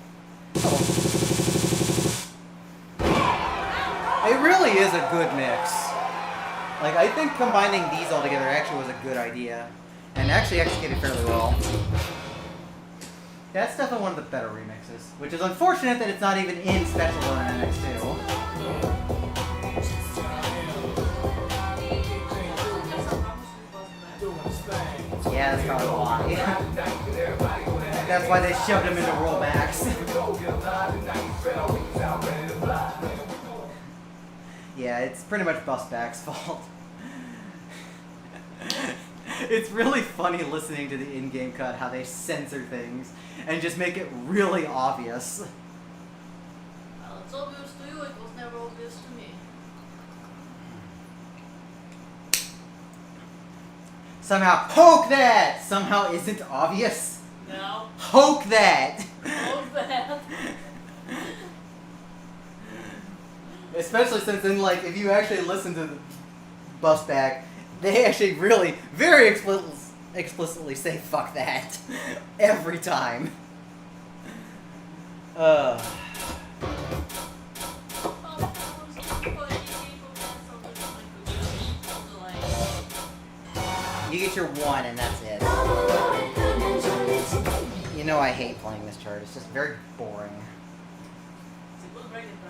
Oh. It really is a good mix. Like, I think combining these all together actually was a good idea. And actually executed fairly well. Yeah, that's definitely one of the better remixes. Which is unfortunate that it's not even in Special on NX2. Yeah, that's probably why. That's why they shoved him into rollbacks. Yeah, it's pretty much Busback's fault. It's really funny listening to the in-game cut, how they censor things and just make it really obvious. Well, it's obvious to you, it was never obvious to me. Somehow poke that! Somehow isn't obvious. No. Poke that! Poke that. Especially since then, like, if you actually listen to the Busback, they actually really, very explicitly say fuck that. Every time. You get your one and that's it. You know I hate playing this chart. It's just very boring.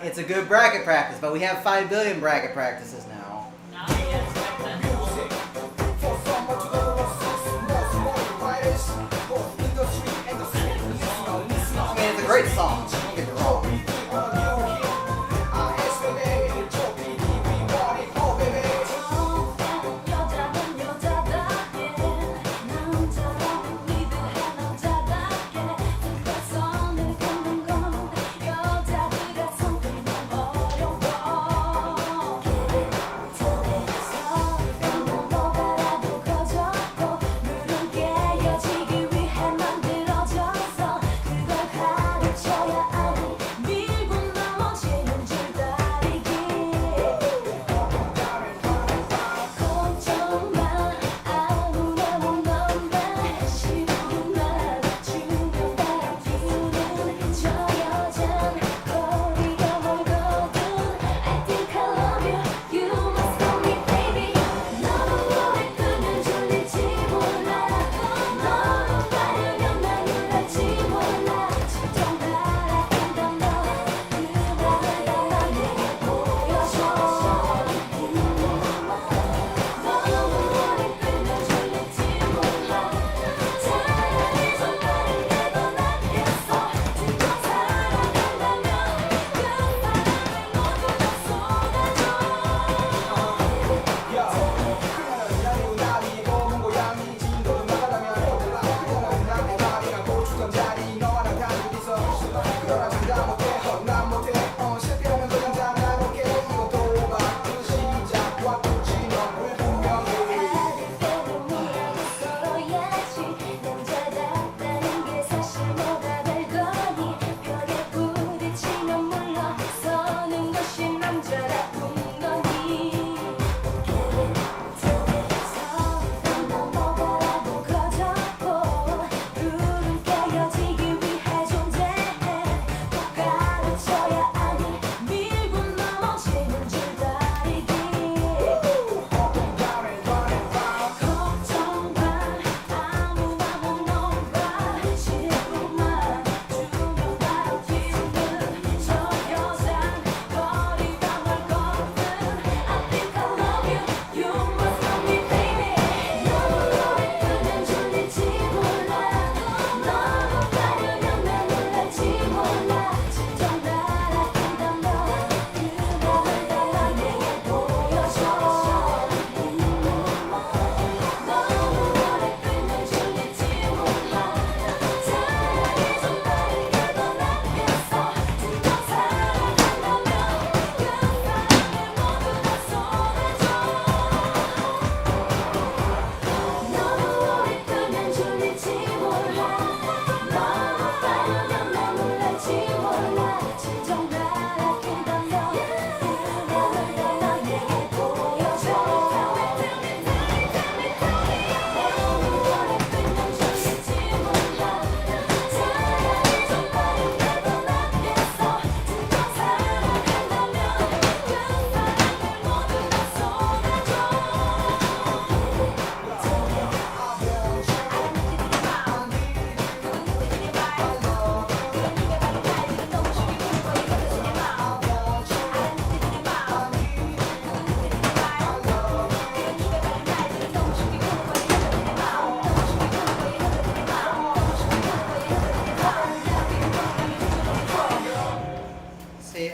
It's a good bracket practice, but we have 5 billion bracket practices now. Now you expect that. I mean, it's a great song. Don't get me wrong.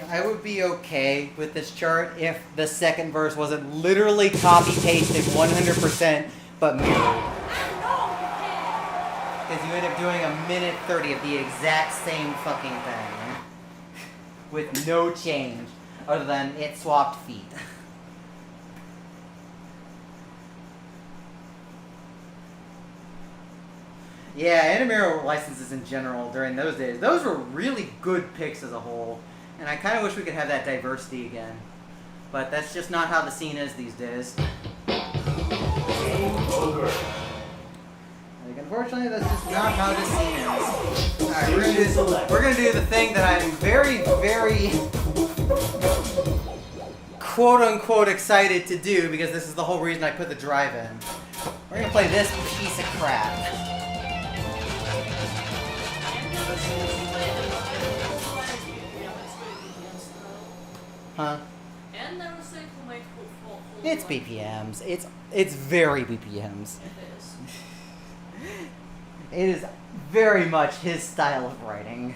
I would be okay with this chart if the second verse wasn't literally copy-pasted 100%, but mirrored. Because you end up doing a minute 30 of the exact same fucking thing. With no change, other than it swapped feet. Yeah, Animero licenses in general during those days, those were really good picks as a whole. And I kind of wish we could have that diversity again. But that's just not how the scene is these days. Game over. Like, unfortunately, that's just not how the scene is. Alright, we're gonna do the thing that I'm very, very quote-unquote excited to do, because this is the whole reason I put the drive in. We're gonna play this piece of crap. Huh? And there was like who made full It's BPMs. It's very BPMs. It is. It is very much his style of writing.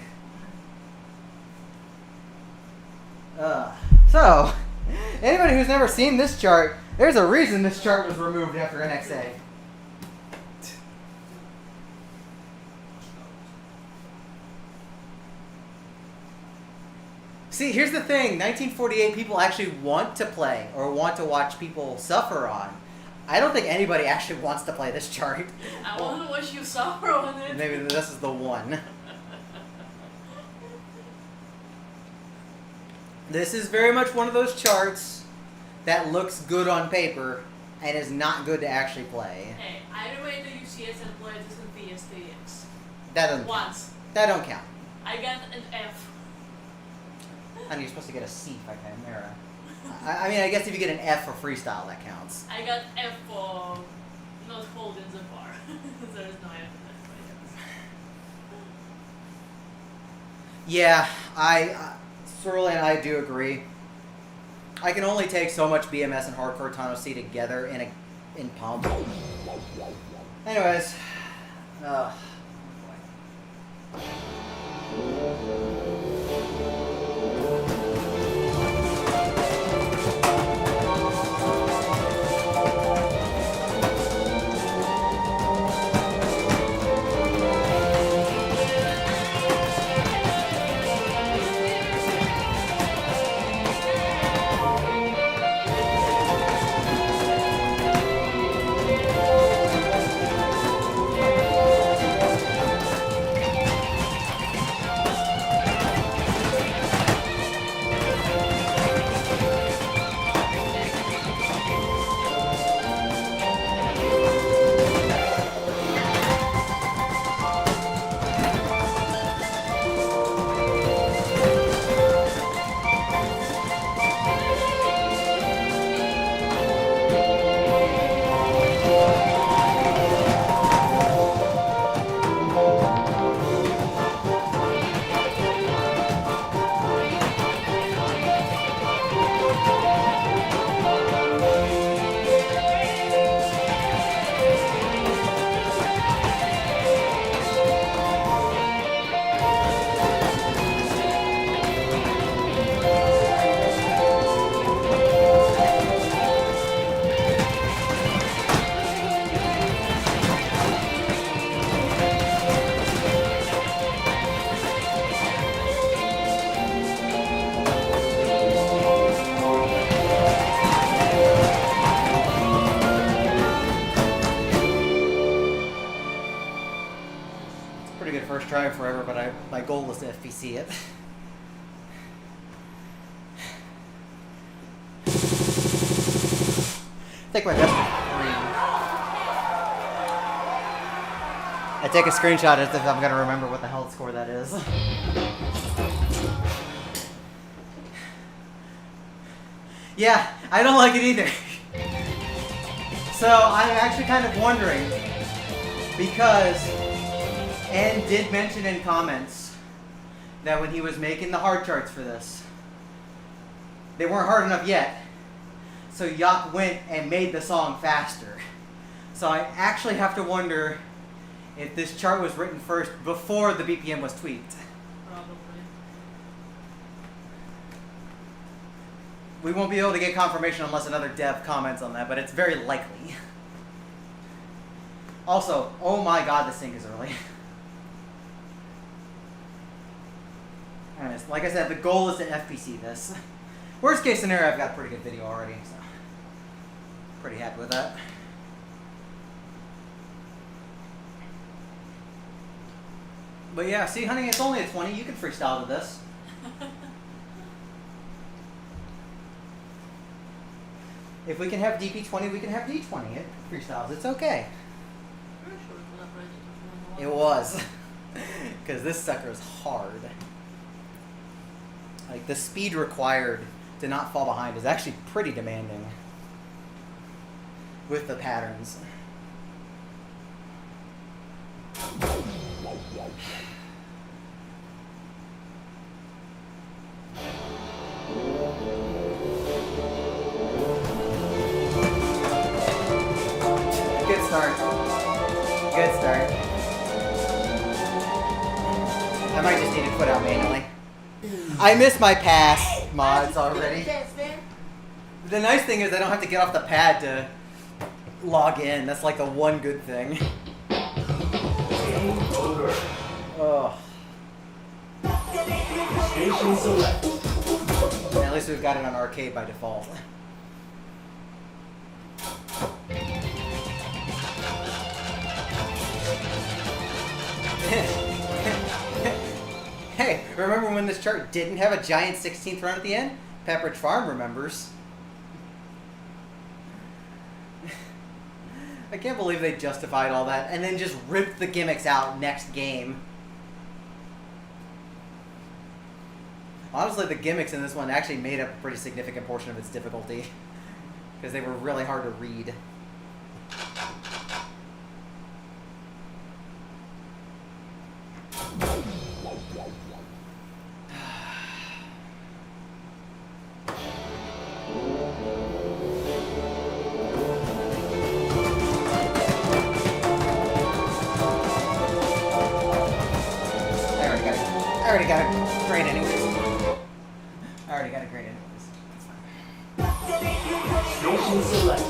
So, anybody who's never seen this chart, there's a reason this chart was removed after NXA. See, here's the thing. 1948 people actually want to play or want to watch people suffer on. I don't think anybody actually wants to play this chart. I want to watch you suffer on it. Maybe this is the one. This is very much one of those charts that looks good on paper and is not good to actually play. Hey, I remade the UCS and played this in PS3X. That doesn't count. Once. That don't count. I got an F. And you're supposed to get a C for Chimera. I mean, I guess if you get an F for freestyle, that counts. I got F for not holding the bar. There is no F in that. Yeah, Sorrel and I do agree. I can only take so much BMS and Hardcore Tano C together in Pump. Anyways, try forever, but my goal was to FPC it. Take my best I take a screenshot as if I'm gonna remember what the hell score that is. Yeah, I don't like it either. So I'm actually kind of wondering, because Ann did mention in comments that when he was making the hard charts for this, they weren't hard enough yet. So Yacht went and made the song faster. So I actually have to wonder if this chart was written first before the BPM was tweaked. Probably. We won't be able to get confirmation unless another dev comments on that, but it's very likely. Also, oh my god, the sync is early. Anyways, like I said, the goal is to FPC this. Worst case scenario, I've got a pretty good video already, so pretty happy with that. But yeah, see, honey, it's only a 20. You can freestyle to this. If we can have DP20, we can have D20. It freestyles. It's okay. Pretty sure it was upgraded to 21. It was. Because this sucker is hard. Like, the speed required to not fall behind is actually pretty demanding with the patterns. Good start. Good start. I might just need to quit out manually. I missed my pass mods already. The nice thing is I don't have to get off the pad to log in. That's like the one good thing. Game over. Oh. Station select. At least we've got it on arcade by default. Hey, remember when this chart didn't have a giant 16th run at the end? Pepperidge Farm remembers. I can't believe they justified all that and then just ripped the gimmicks out next game. Honestly, the gimmicks in this one actually made up a pretty significant portion of its difficulty because they were really hard to read. I already got a grade anyways. I already got a grade anyways. That's fine. Station select.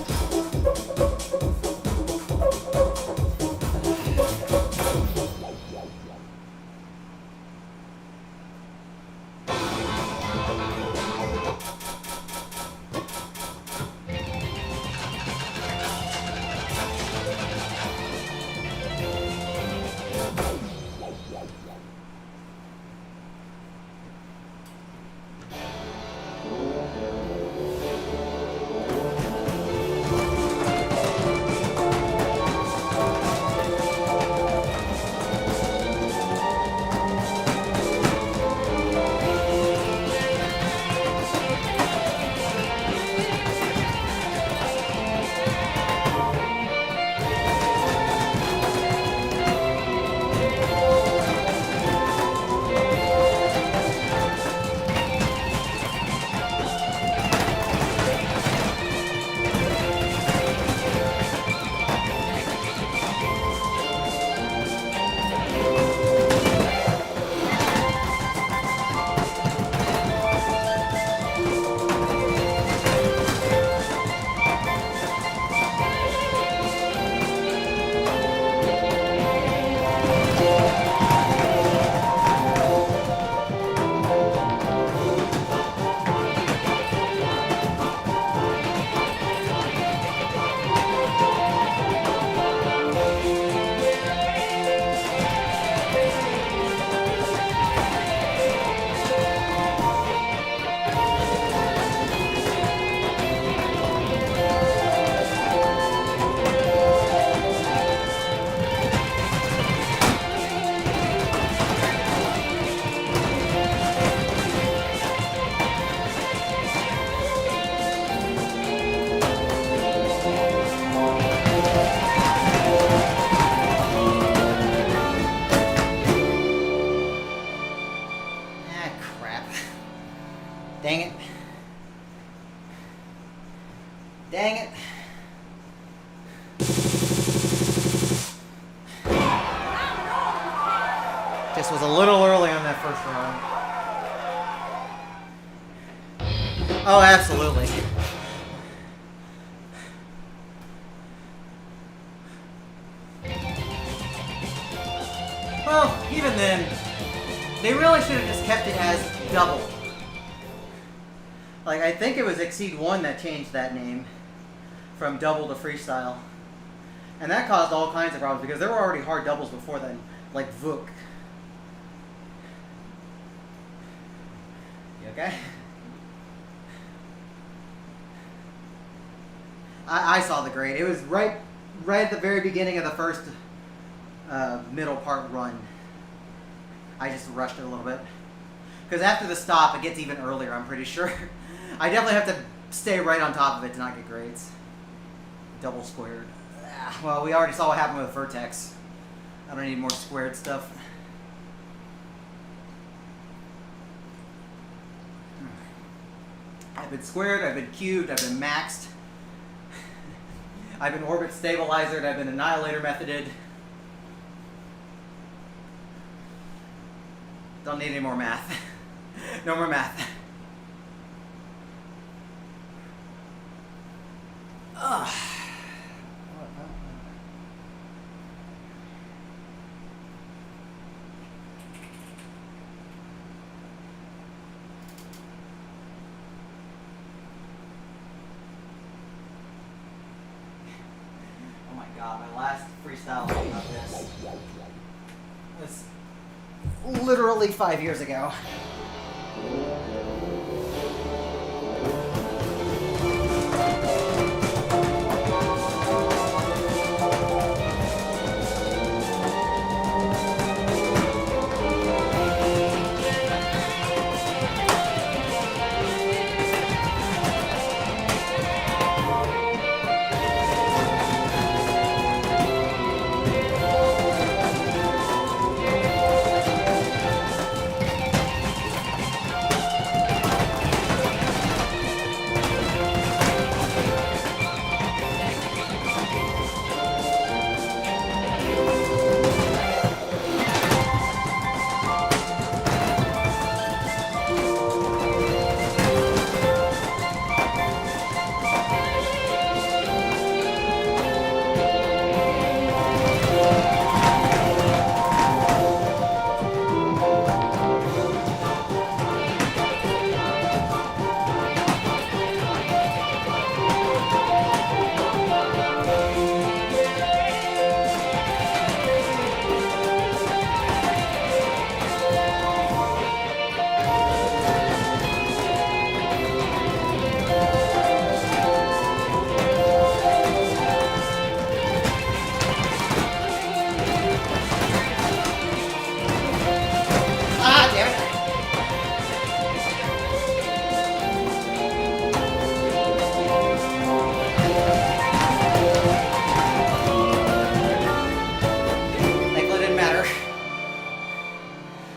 Dang it. Dang it. Just was a little early on that first round. Oh, absolutely. Well, even then, they really should have just kept it as double. Like, I think it was Exceed 1 that changed that name from double to freestyle. And that caused all kinds of problems because there were already hard doubles before then, like Vuk. You okay? I saw the grade. It was right at the very beginning of the first middle part run. I just rushed it a little bit. Because after the stop, it gets even earlier, I'm pretty sure. I definitely have to stay right on top of it to not get grades. Double squared. Well, we already saw what happened with Vertex. I don't need more squared stuff. I've been squared, I've been cubed, I've been maxed. I've been orbit stabilizered, I've been annihilator methoded. Don't need any more math. No more math. Ugh. Oh my god, my last freestyle was about this. This literally 5 years ago.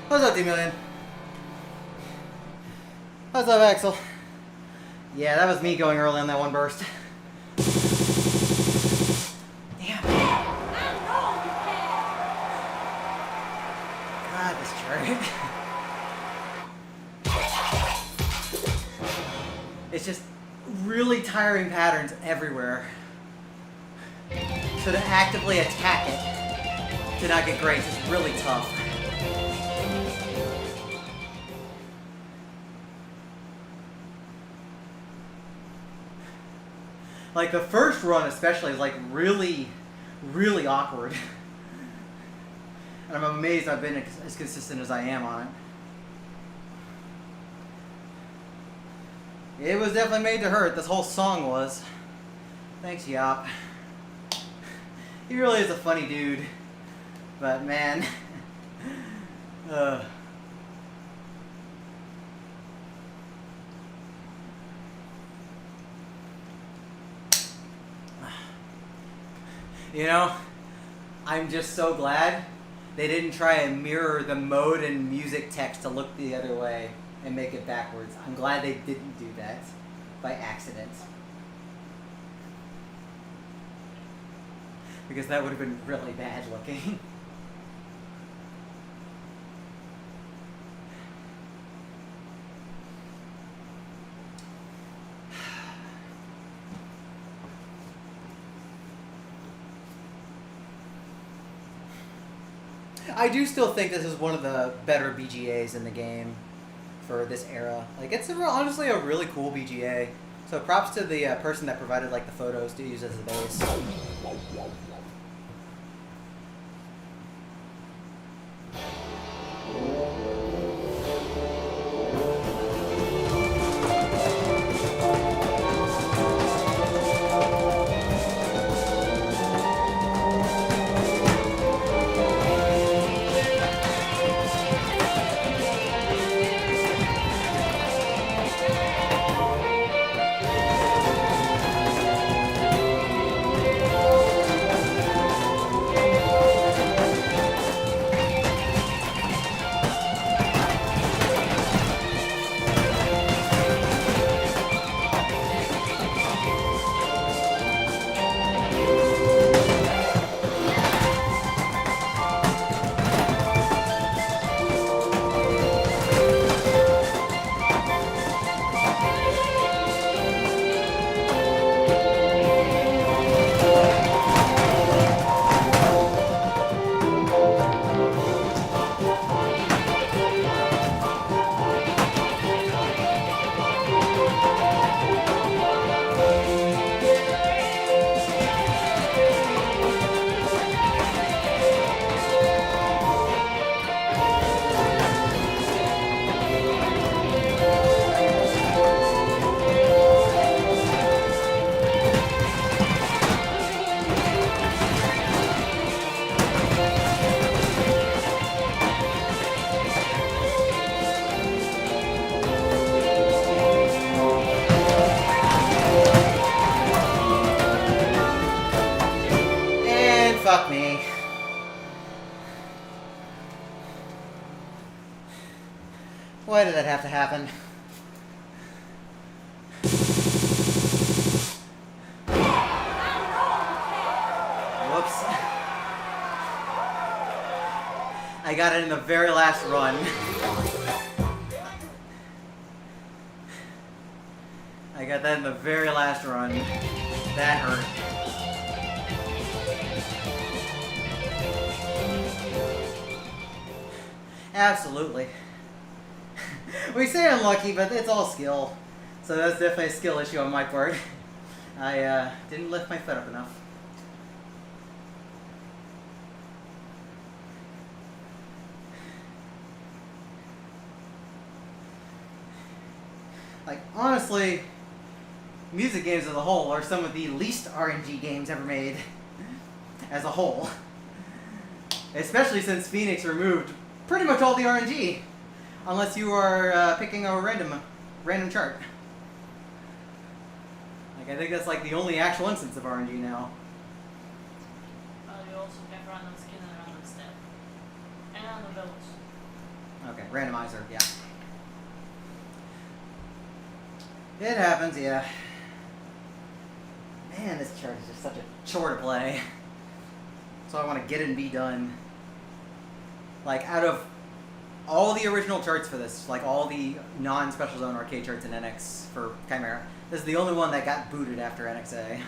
What's up, D-Million? What's up, Axel? Yeah, that was me going early on that one burst. Damn. God, this chart. It's just really tiring patterns everywhere. So to actively attack it, to not get grades, is really tough. Like, the first run especially is, like, really, really awkward. And I'm amazed I've been as consistent as I am on it. It was definitely made to hurt. This whole song was. Thanks, Yop. He really is a funny dude. But, man. You know, I'm just so glad they didn't try and mirror the mode and music text to look the other way and make it backwards. I'm glad they didn't do that by accident. Because that would have been really bad looking. I do still think this is one of the better BGAs in the game for this era. Like, it's honestly a really cool BGA. So props to the person that provided like the photos to use as the base. Fuck me. Why did that have to happen? Whoops. I got it in the very last run. I got that in the very last run. That hurt. Absolutely. We say unlucky, but it's all skill. So that's definitely a skill issue on my part. I didn't lift my foot up enough. Like, honestly, music games as a whole are some of the least RNG games ever made. As a whole. Especially since Phoenix removed pretty much all the RNG, unless you are picking a random chart. Like, I think that's like the only actual instance of RNG now. You also have random skin and random step. And random belts. Okay, randomizer, yeah. It happens, yeah. Man, this chart is just such a chore to play. So I want to get it and be done. Like, out of all the original charts for this, like all the non-Special Zone arcade charts in NX for Chimera, this is the only one that got booted after NXA.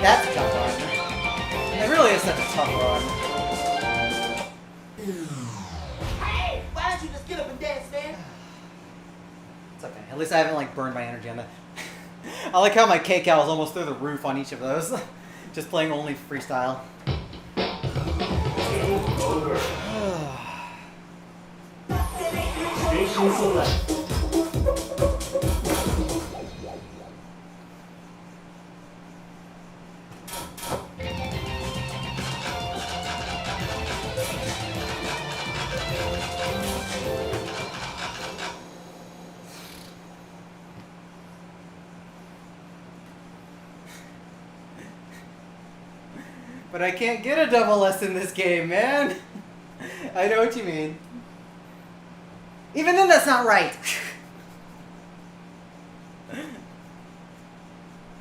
That's a tough run. It really is such a tough run. Hey, why don't you just get up and dance, man? It's okay. At least I haven't like burned my energy on that. I like how my kcal is almost through the roof on each of those. Just playing only freestyle. Over. Station select. But I can't get a double S in this game, man. I know what you mean. Even then, that's not right.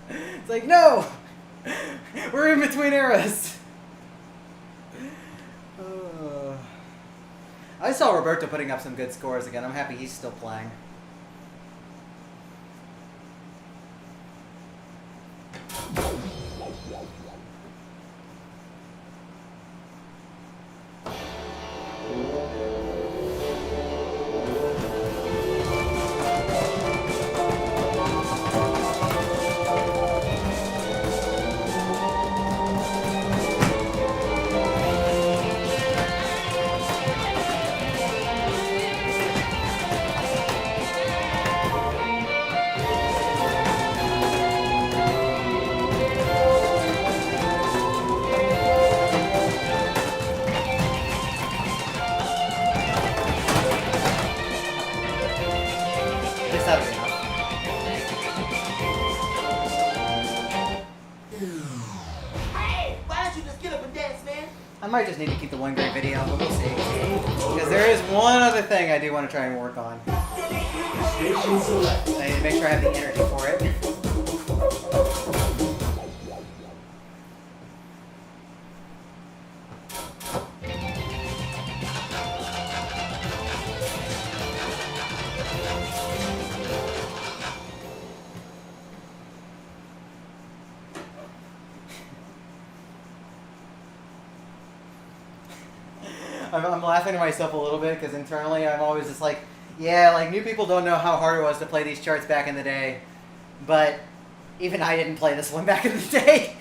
It's like, no! We're in between eras. I saw Roberto putting up some good scores again. I'm happy he's still playing. That'll be enough. Hey, why don't you just get up and dance, man? I might just need to keep the one great video, but we'll see. Because there is one other thing I do want to try and work on. Station select. I need to make sure I have the energy for it. I'm laughing to myself a little bit because internally I'm always just like, yeah, like new people don't know how hard it was to play these charts back in the day, but even I didn't play this one back in the day.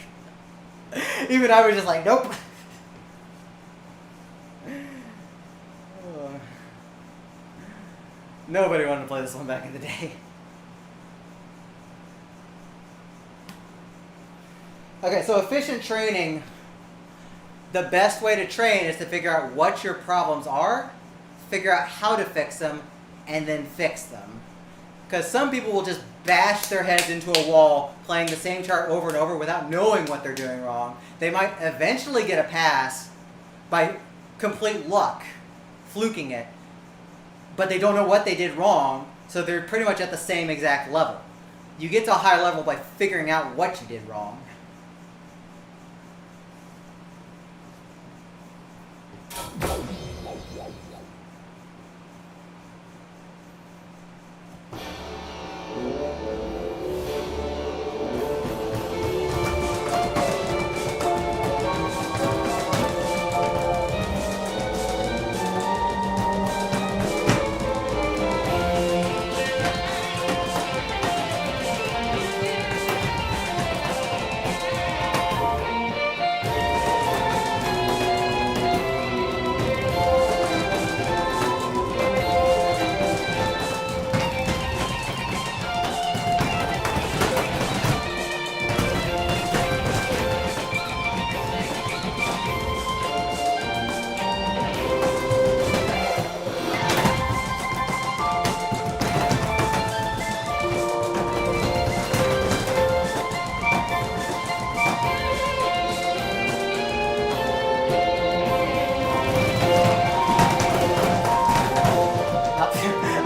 Even I was just like, nope. Nobody wanted to play this one back in the day. Okay, so efficient training. The best way to train is to figure out what your problems are, figure out how to fix them, and then fix them. Because some people will just bash their heads into a wall playing the same chart over and over without knowing what they're doing wrong. They might eventually get a pass by complete luck, fluking it, but they don't know what they did wrong, so they're pretty much at the same exact level. You get to a higher level by figuring out what you did wrong.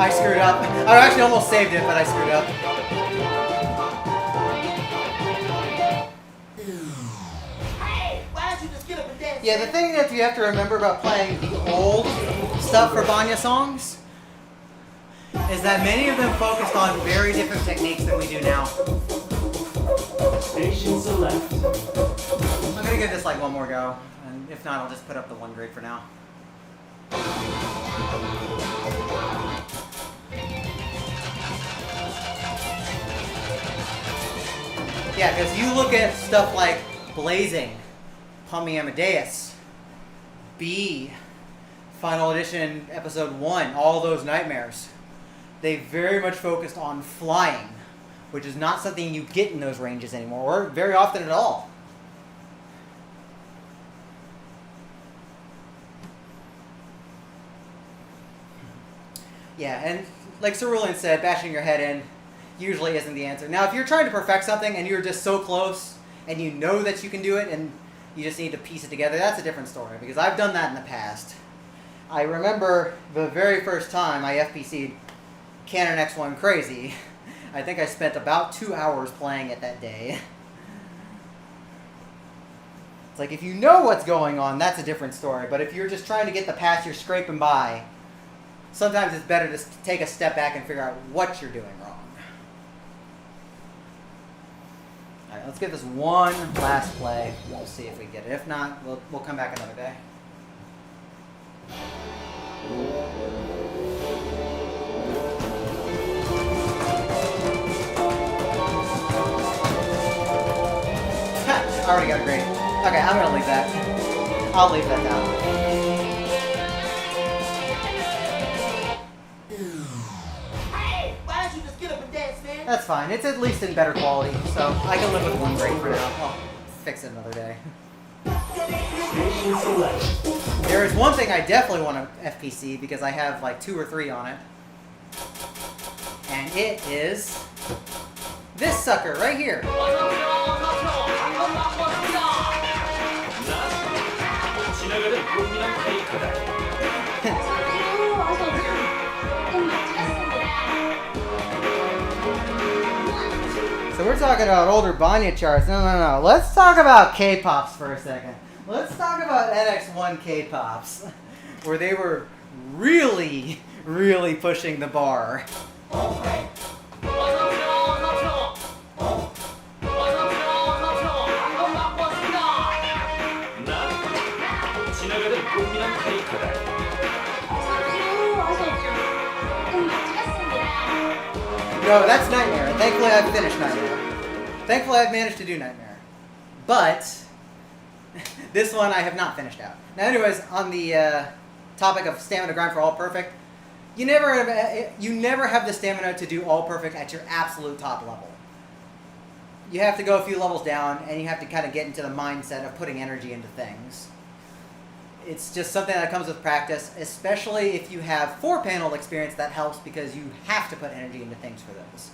I screwed up. I actually almost saved it, but I screwed up. Hey, why don't you just get up and dance? Yeah, the thing that you have to remember about playing the old stuff for Banya songs is that many of them focused on very different techniques than we do now. Station select. I'm gonna give this like one more go, and if not, I'll just put up the one grade for now. Yeah, because you look at stuff like Blazing, Pommy Amadeus, B, Final Edition Episode 1, all those nightmares. They very much focused on flying, which is not something you get in those ranges anymore, or very often at all. Yeah, and like Cerulean said, bashing your head in usually isn't the answer. Now, if you're trying to perfect something and you're just so close and you know that you can do it and you just need to piece it together. That's a different story because I've done that in the past. I remember the very first time I FPC'd Canon X1 Crazy. I think I spent about 2 hours playing it that day. It's like, if you know what's going on, that's a different story. But if you're just trying to get the pass you're scraping by, sometimes it's better to take a step back and figure out what you're doing wrong. Alright, let's give this one last play. We'll see if we get it. If not, we'll come back another day. I already got a grade. Okay, I'm gonna leave that. I'll leave that down. Hey, why don't you just get up and dance, man? That's fine. It's at least in better quality, so I can live with one grade for now. I'll fix it another day. Station select. There is one thing I definitely want to FPC because I have like 2 or 3 on it. And it is this sucker right here. So we're talking about older Banya charts. No. Let's talk about K-pops for a second. Let's talk about NX1 K-pops, where they were really, really pushing the bar. No, that's Nightmare. Thankfully, I've finished Nightmare. Thankfully, I've managed to do Nightmare. But this one I have not finished out. Now, anyways, on the topic of stamina grind for all perfect, you never have the stamina to do all perfect at your absolute top level. You have to go a few levels down, and you have to kind of get into the mindset of putting energy into things. It's just something that comes with practice, especially if you have 4-panel experience. That helps because you have to put energy into things for those.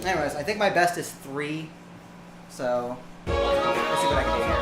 Anyways, I think my best is 3, so let's see what I can do here.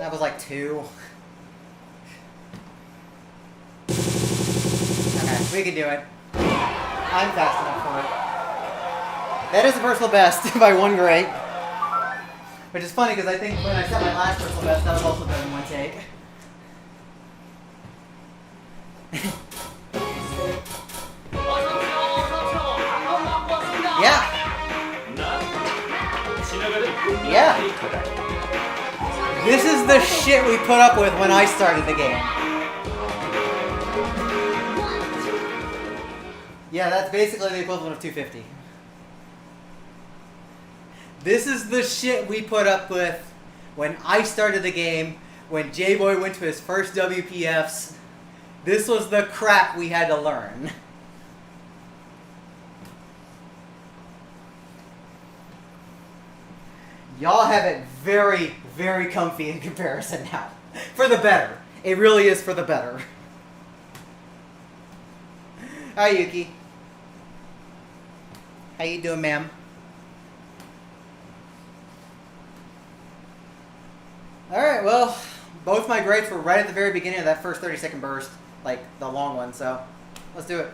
That was like 2. Okay, we can do it. I'm fast enough for it. That is a personal best by 1 grade. Which is funny because I think when I set my last personal best, that was also done in 1 take. Yeah. Yeah. This is the shit we put up with when I started the game. Yeah, that's basically the equivalent of 250. This is the shit we put up with when I started the game, when J-Boy went to his first WPFs. This was the crap we had to learn. Y'all have it very, very comfy in comparison now. For the better. It really is for the better. Hi, Yuki. How you doing, ma'am? Alright, well, both my grades were right at the very beginning of that first 30-second burst. Like, the long one, so let's do it.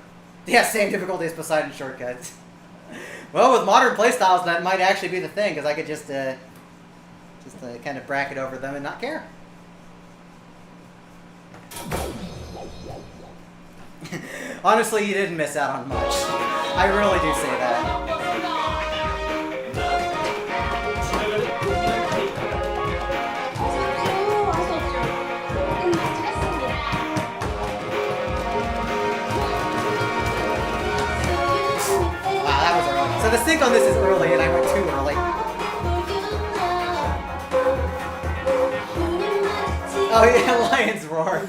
Yeah, same difficulty as Poseidon shortcuts. Well, with modern playstyles, that might actually be the thing, because I could just kind of bracket over them and not care. Honestly, you didn't miss out on much. I really do say that. Wow, that was early. So the sync on this is early, and I went too early. Oh yeah, Lion's Roar.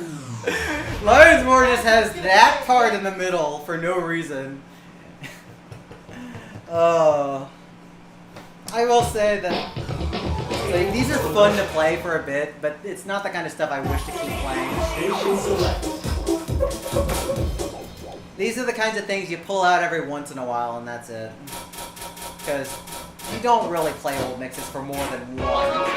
Lion's Roar just has that part in the middle for no reason. I will say that like, these are fun to play for a bit, but it's not the kind of stuff I wish to keep playing. These are the kinds of things you pull out every once in a while, and that's it. Because you don't really play old mixes for more than one.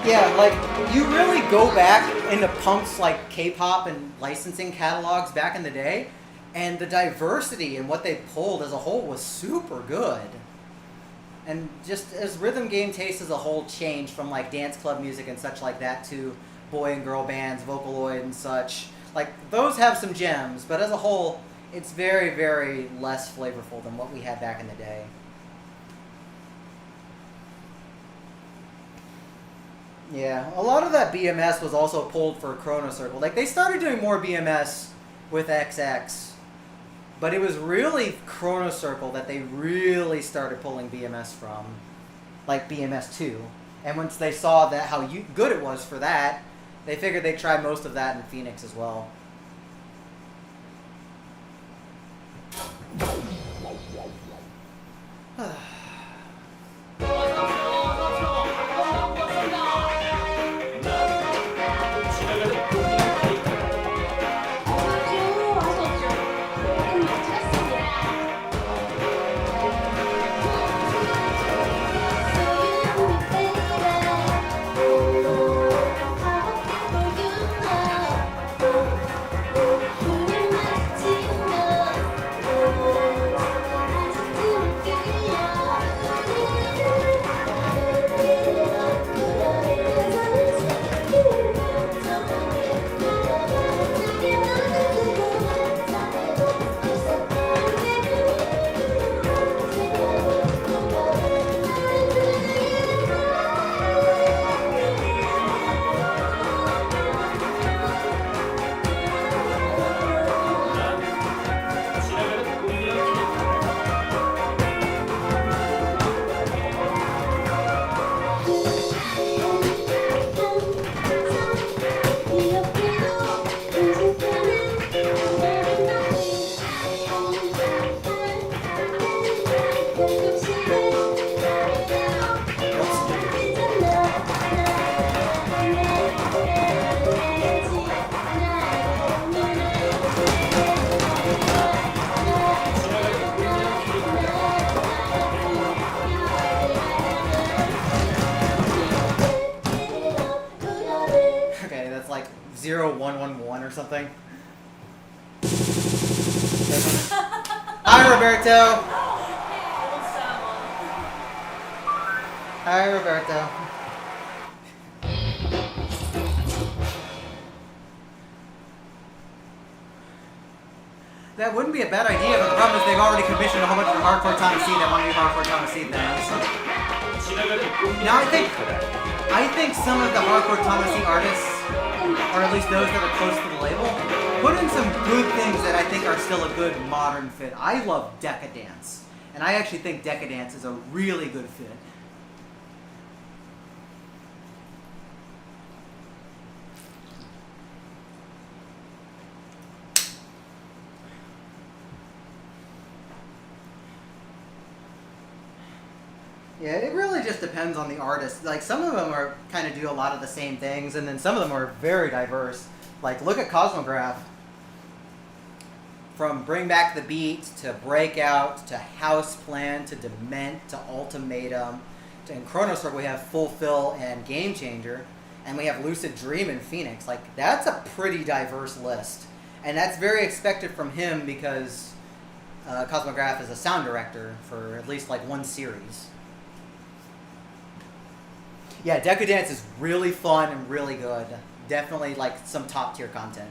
Yeah, like, you really go back into Punk's, like, K-pop and licensing catalogs back in the day, and the diversity in what they pulled as a whole was super good. And just as rhythm game taste as a whole changed from, like, dance club music and such like that to boy and girl bands, Vocaloid and such, like, those have some gems, but as a whole, it's very, very less flavorful than what we had back in the day. Yeah, a lot of that BMS was also pulled for Chrono Circle. Like, they started doing more BMS with XX, but it was really Chrono Circle that they really started pulling BMS from, like BMS 2. And once they saw that how good it was for that, they figured they'd try most of that in Phoenix as well. Okay, that's like 0111 or something. Hi, Roberto. Hi, Roberto. That wouldn't be a bad idea, but the problem is they've already commissioned a whole bunch of Hardcore Thomas C that want to do Hardcore Thomas C things. Now I think some of the Hardcore Thomas C artists, or at least those that are close to the label, put in some good things that I think are still a good modern fit. I love Decadance, and I actually think Decadance is a really good fit. Yeah, it really just depends on the artist. Like, some of them are kind of do a lot of the same things, and then some of them are very diverse. Like, look at Cosmograph. From Bring Back the Beat to Breakout to Houseplan to Dement to Ultimatum. In Chronostroke, we have Fulfill and Game Changer. And we have Lucid Dream and Phoenix. Like, that's a pretty diverse list. And that's very expected from him because Cosmograph is a sound director for at least, like, one series. Yeah, Decadence is really fun and really good. Definitely, like, some top-tier content.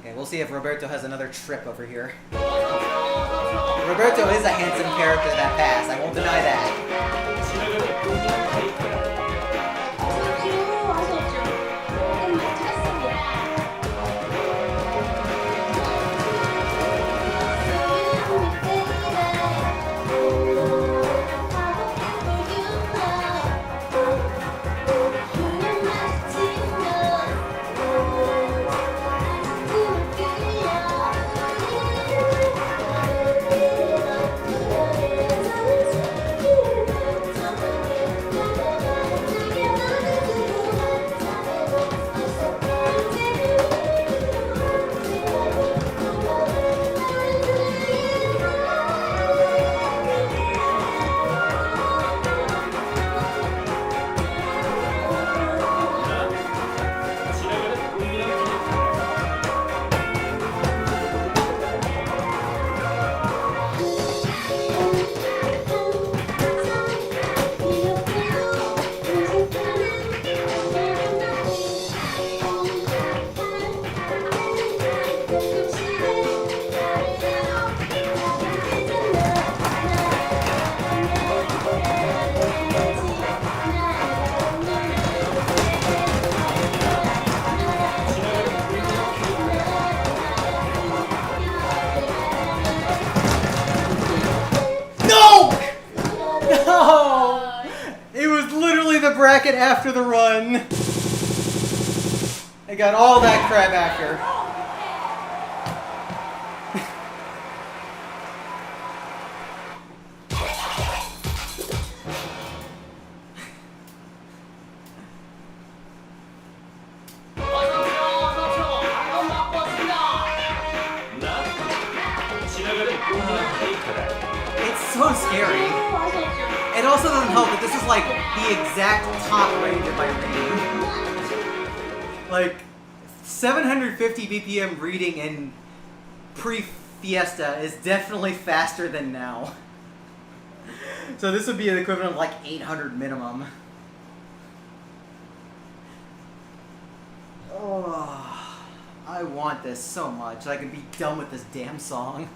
Okay, we'll see if Roberto has another trip over here. Roberto is a handsome character that passed. I won't deny that. Bracket after the run. I got all that crap after. It's so scary. It also doesn't help that this is like the exact top range of my reading. Like 750 BPM reading in pre-Fiesta is definitely faster than now. So this would be the equivalent of like 800 minimum. Oh, I want this so much. I can be done with this damn song.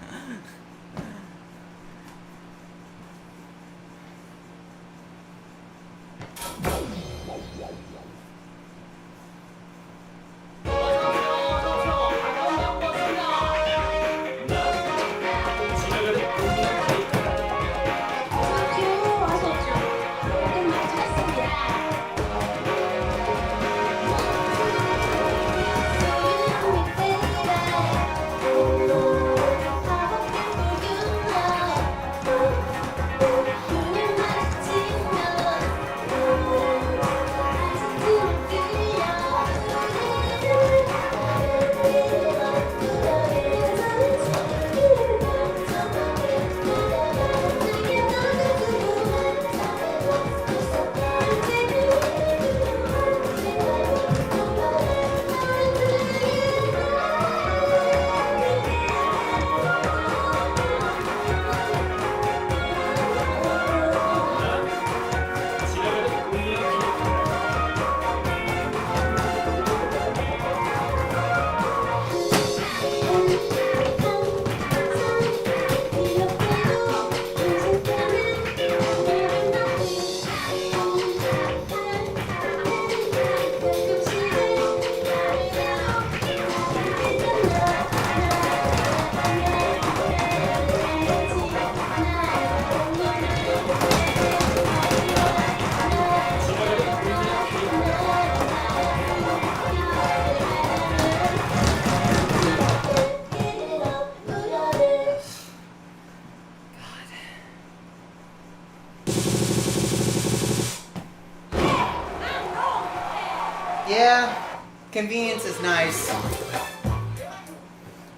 convenience is nice.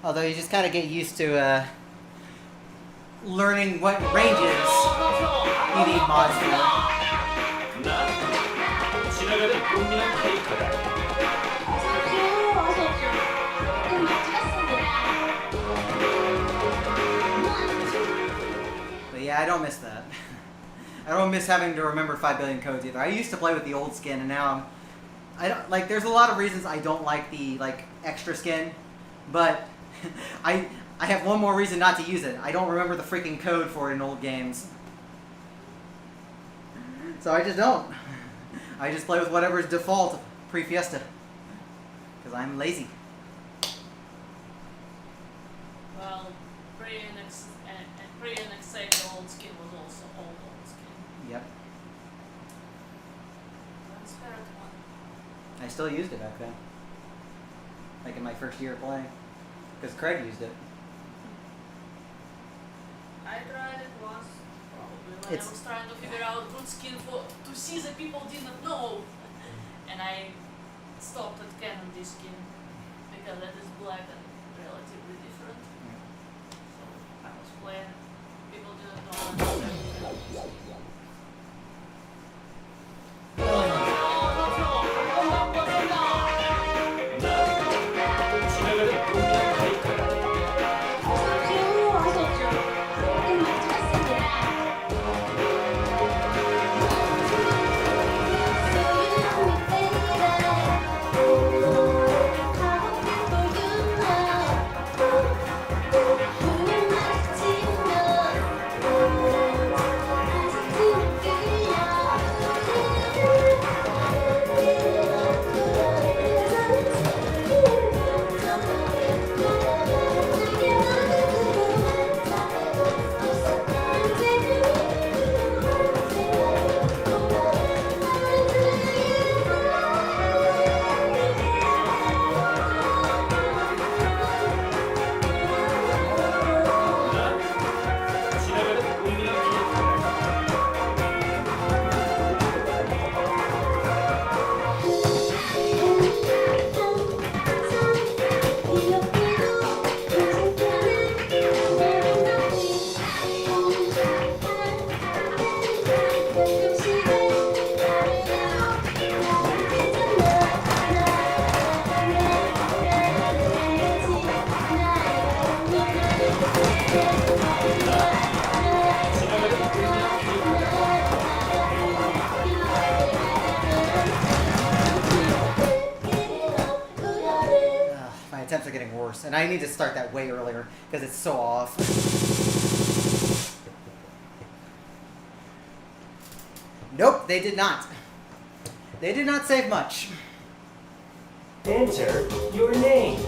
Although you just kind of get used to learning what ranges you need mods for. 血流れ文明経過だ But yeah, I don't miss that. I don't miss having to remember 5 billion codes either. I used to play with the old skin, and now I don't like. There's a lot of reasons I don't like the extra skin, but I have one more reason not to use it. I don't remember the freaking code for it in old games, so I just don't. I just play with whatever's default pre-Fiesta because I'm lazy. Well, pre-NX the old skin was also old skin. Yep. Transparent one. I still used it back then. Like in my first year of playing. Because Craig used it. I tried it once, probably, when I was trying to figure out good skin to see that people didn't know. And I stopped at Canon this skin because that is black and relatively different. So I was playing, people didn't know that was different. My attempts are getting worse, and I need to start that way earlier because it's so off. Nope, they did not. They did not save much. Enter your name.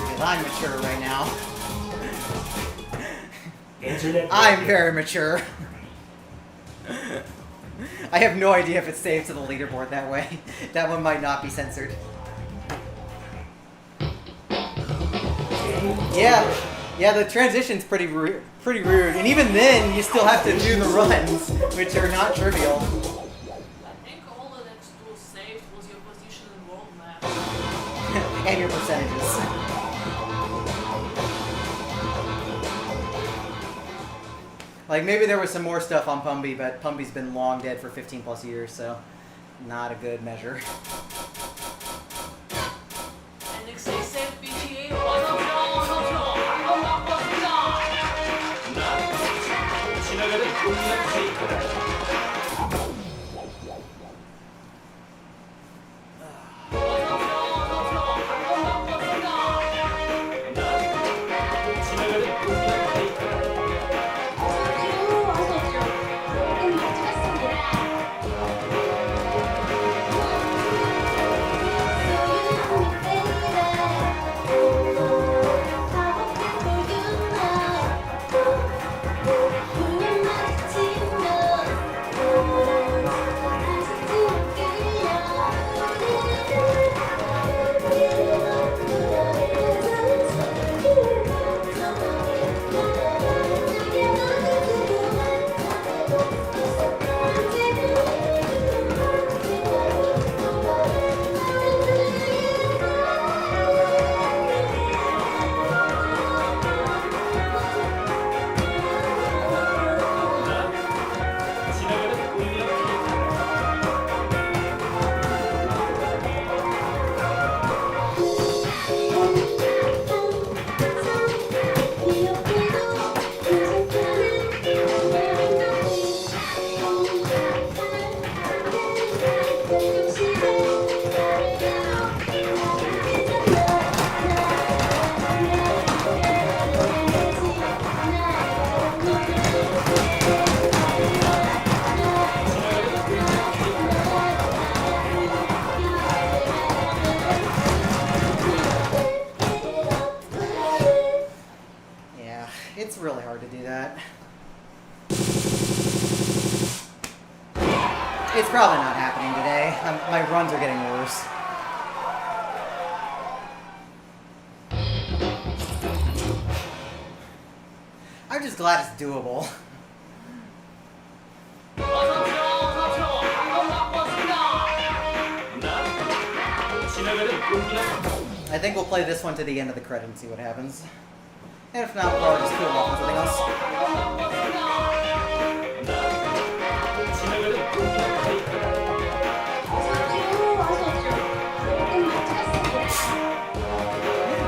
Because I'm mature right now. Internet. I'm very mature. I have no idea if it's saved to the leaderboard that way. That one might not be censored. Yeah, the transition's pretty rude, and even then, you still have to do the runs, which are not trivial. I think all that was saved was your position in world map. And your percentages. Like, maybe there was some more stuff on Pumby, but Pumby's been long dead for 15 plus years, so not a good measure. NX saved BGA. It's probably not happening today. My runs are getting worse. I'm just glad it's doable. I think we'll play this one to the end of the credit and see what happens. And if not, we'll probably just cool off with something else.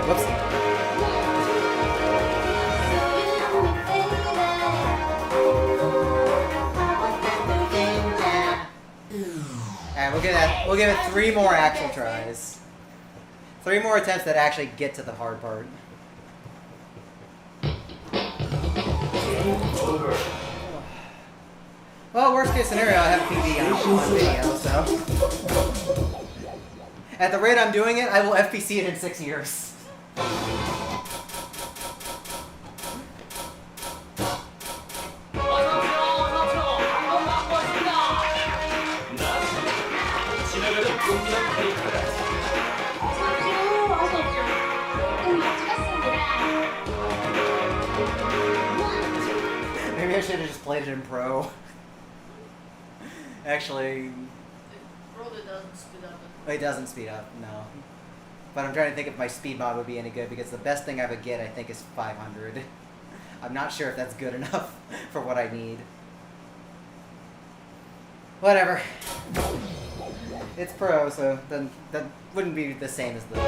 Whoops. Alright, we'll give it 3 more actual tries. 3 more attempts that actually get to the hard part. Well, worst case scenario, I have PB on video, so. At the rate I'm doing it, I will FPC it in 6 years. Maybe I should have just played it in Pro. Actually, It probably doesn't speed up. it doesn't speed up, no. But I'm trying to think if my speed mod would be any good, because the best thing I would get, I think, is 500. I'm not sure if that's good enough for what I need. Whatever. It's Pro, so then that wouldn't be the same as this.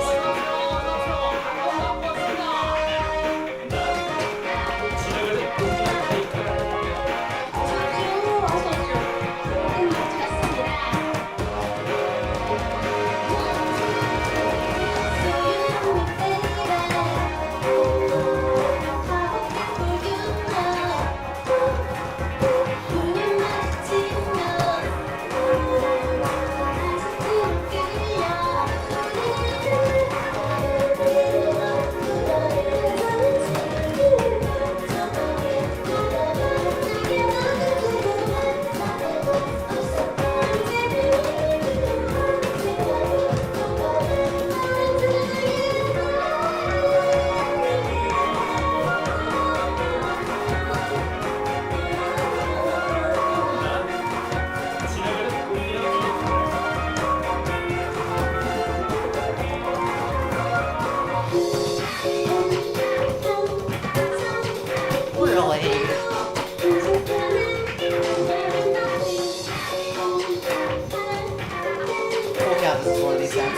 This is one of these things.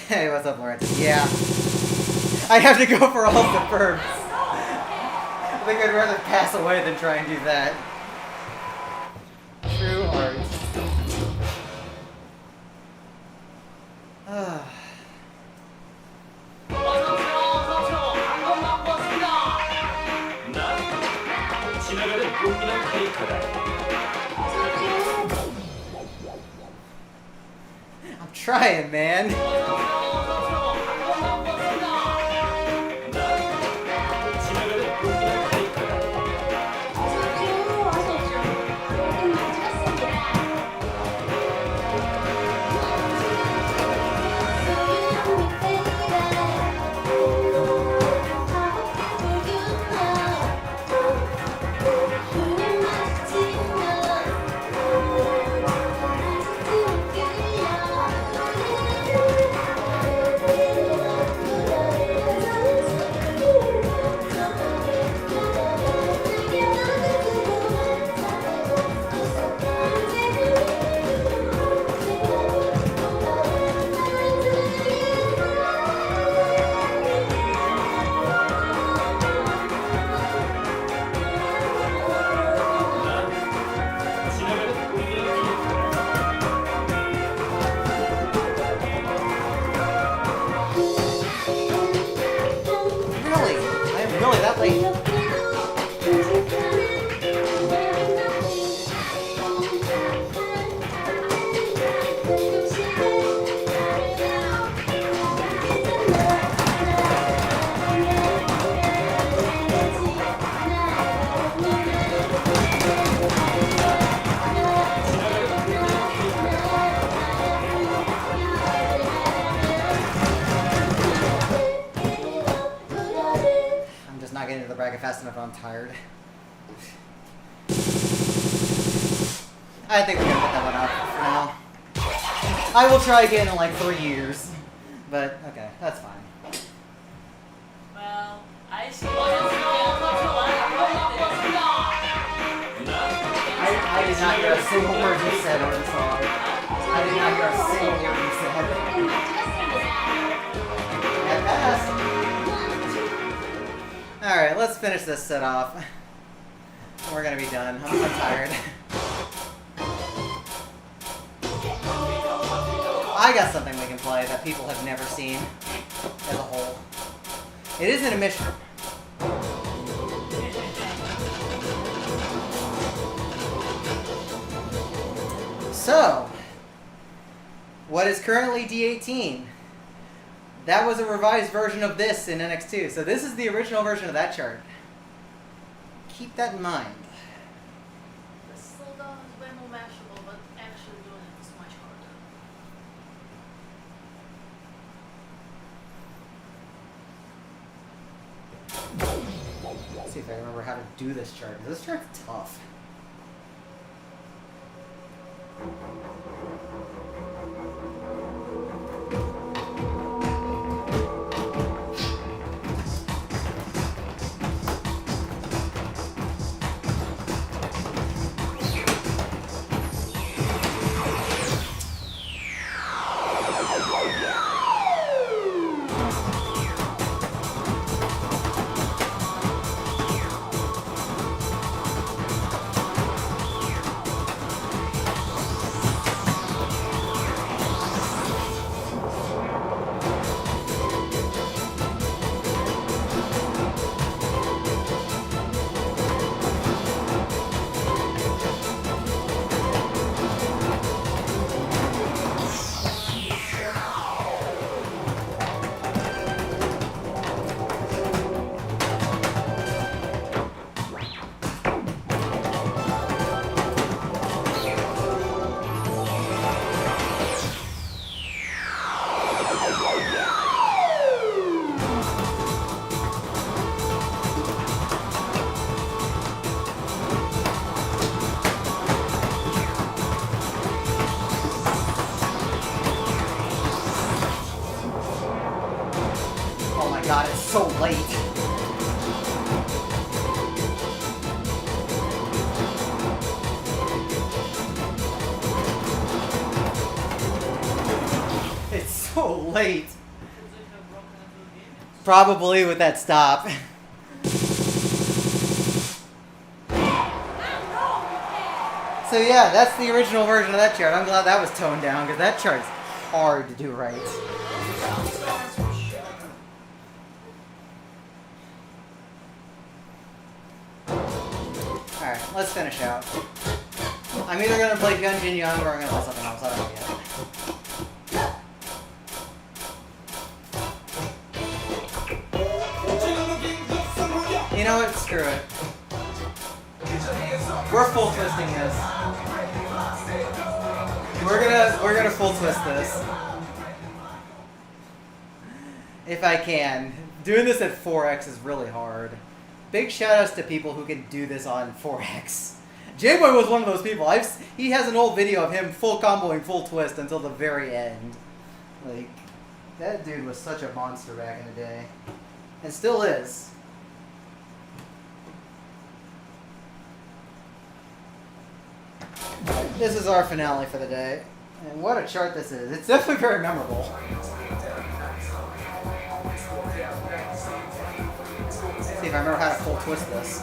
Hey, what's up, Lawrence? Yeah. I have to go for all the verbs. I think I'd rather pass away than try and do that. True art. I'm trying, man. the bracket fast enough. I'm tired. I think we're gonna put that one out for now. I will try again in like 3 years. But, okay, that's fine. Well, I see I did not hear a single word you said on the song. I did not hear a single word you said. That passed. Alright, let's finish this set off. We're gonna be done. I'm tired. I got something we can play that people have never seen as a whole. It isn't a mission. So, what is currently D18? That was a revised version of this in NX2. So this is the original version of that chart. Keep that in mind. The slowdown is way more mashable, but actually doing it is much harder. Let's see if I remember how to do this chart. This chart's tough. God, it's so late. It's so late. Probably with that stop. So yeah, that's the original version of that chart. I'm glad that was toned down, because that chart's hard to do right. Alright, let's finish out. I'm either going to play Gungeon Young or I'm going to play something else. I don't know yet. You know what? Screw it. We're full twisting this. We're gonna full twist this. If I can. Doing this at 4x is really hard. Big shoutouts to people who can do this on 4x. J-Boy was one of those people. He has an old video of him full comboing full twist until the very end. Like, that dude was such a monster back in the day. And still is. This is our finale for the day. And what a chart this is. It's definitely very memorable. Let's see if I remember how to full twist this.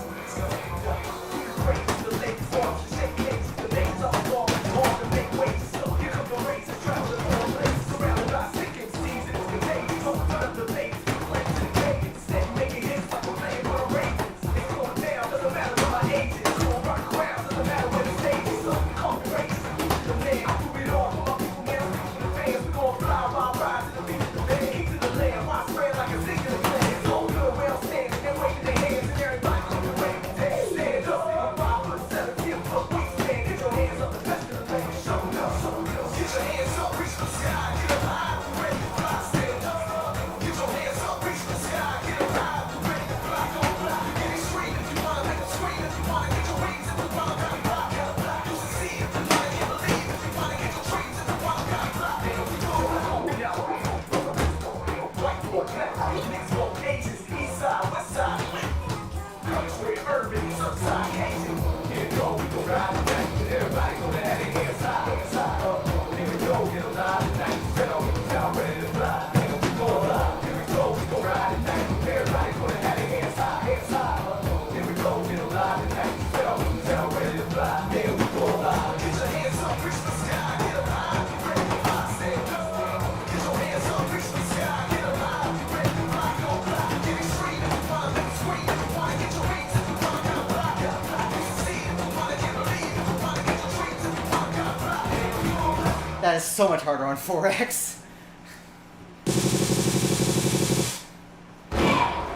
is so much harder on 4X.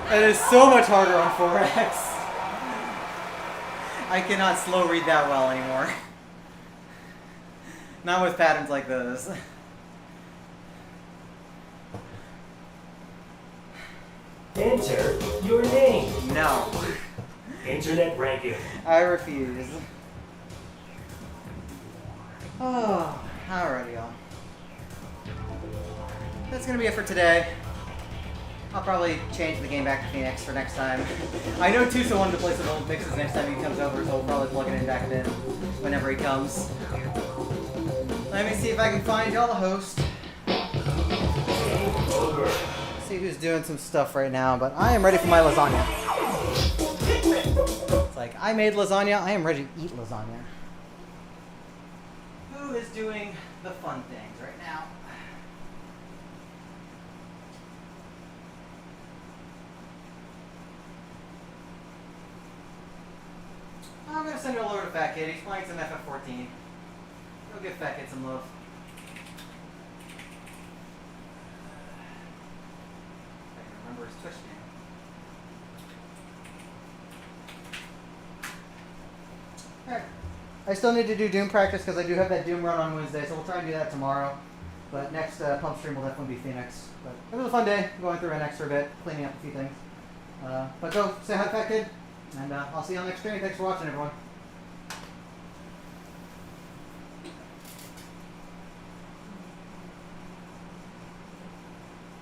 That is so much harder on 4X. I cannot slow read that well anymore. Not with patterns like those. Enter your name. No. Internet ranking. I refuse. Oh, alrighty, y'all. That's gonna be it for today. I'll probably change the game back to Phoenix for next time. I know Tusa wanted to play some old mixes next time he comes over, so we'll probably plug it in back then whenever he comes. Let me see if I can find y'all a host. Game over. See who's doing some stuff right now, but I am ready for my lasagna. It's like, I made lasagna, I am ready to eat lasagna. Who is doing the fun things right now? I'm gonna send it over to Fat Kid. He's playing some FF14. Go give Fat Kid some love. I can remember his Twitch name. Alright. I still need to do Doom practice because I do have that Doom run on Wednesday, so we'll try and do that tomorrow. But next pump stream will definitely be Phoenix. But it was a fun day going through NX for a bit, cleaning up a few things. But go say hi to Fat Kid, and I'll see you on the next stream. Thanks for watching, everyone.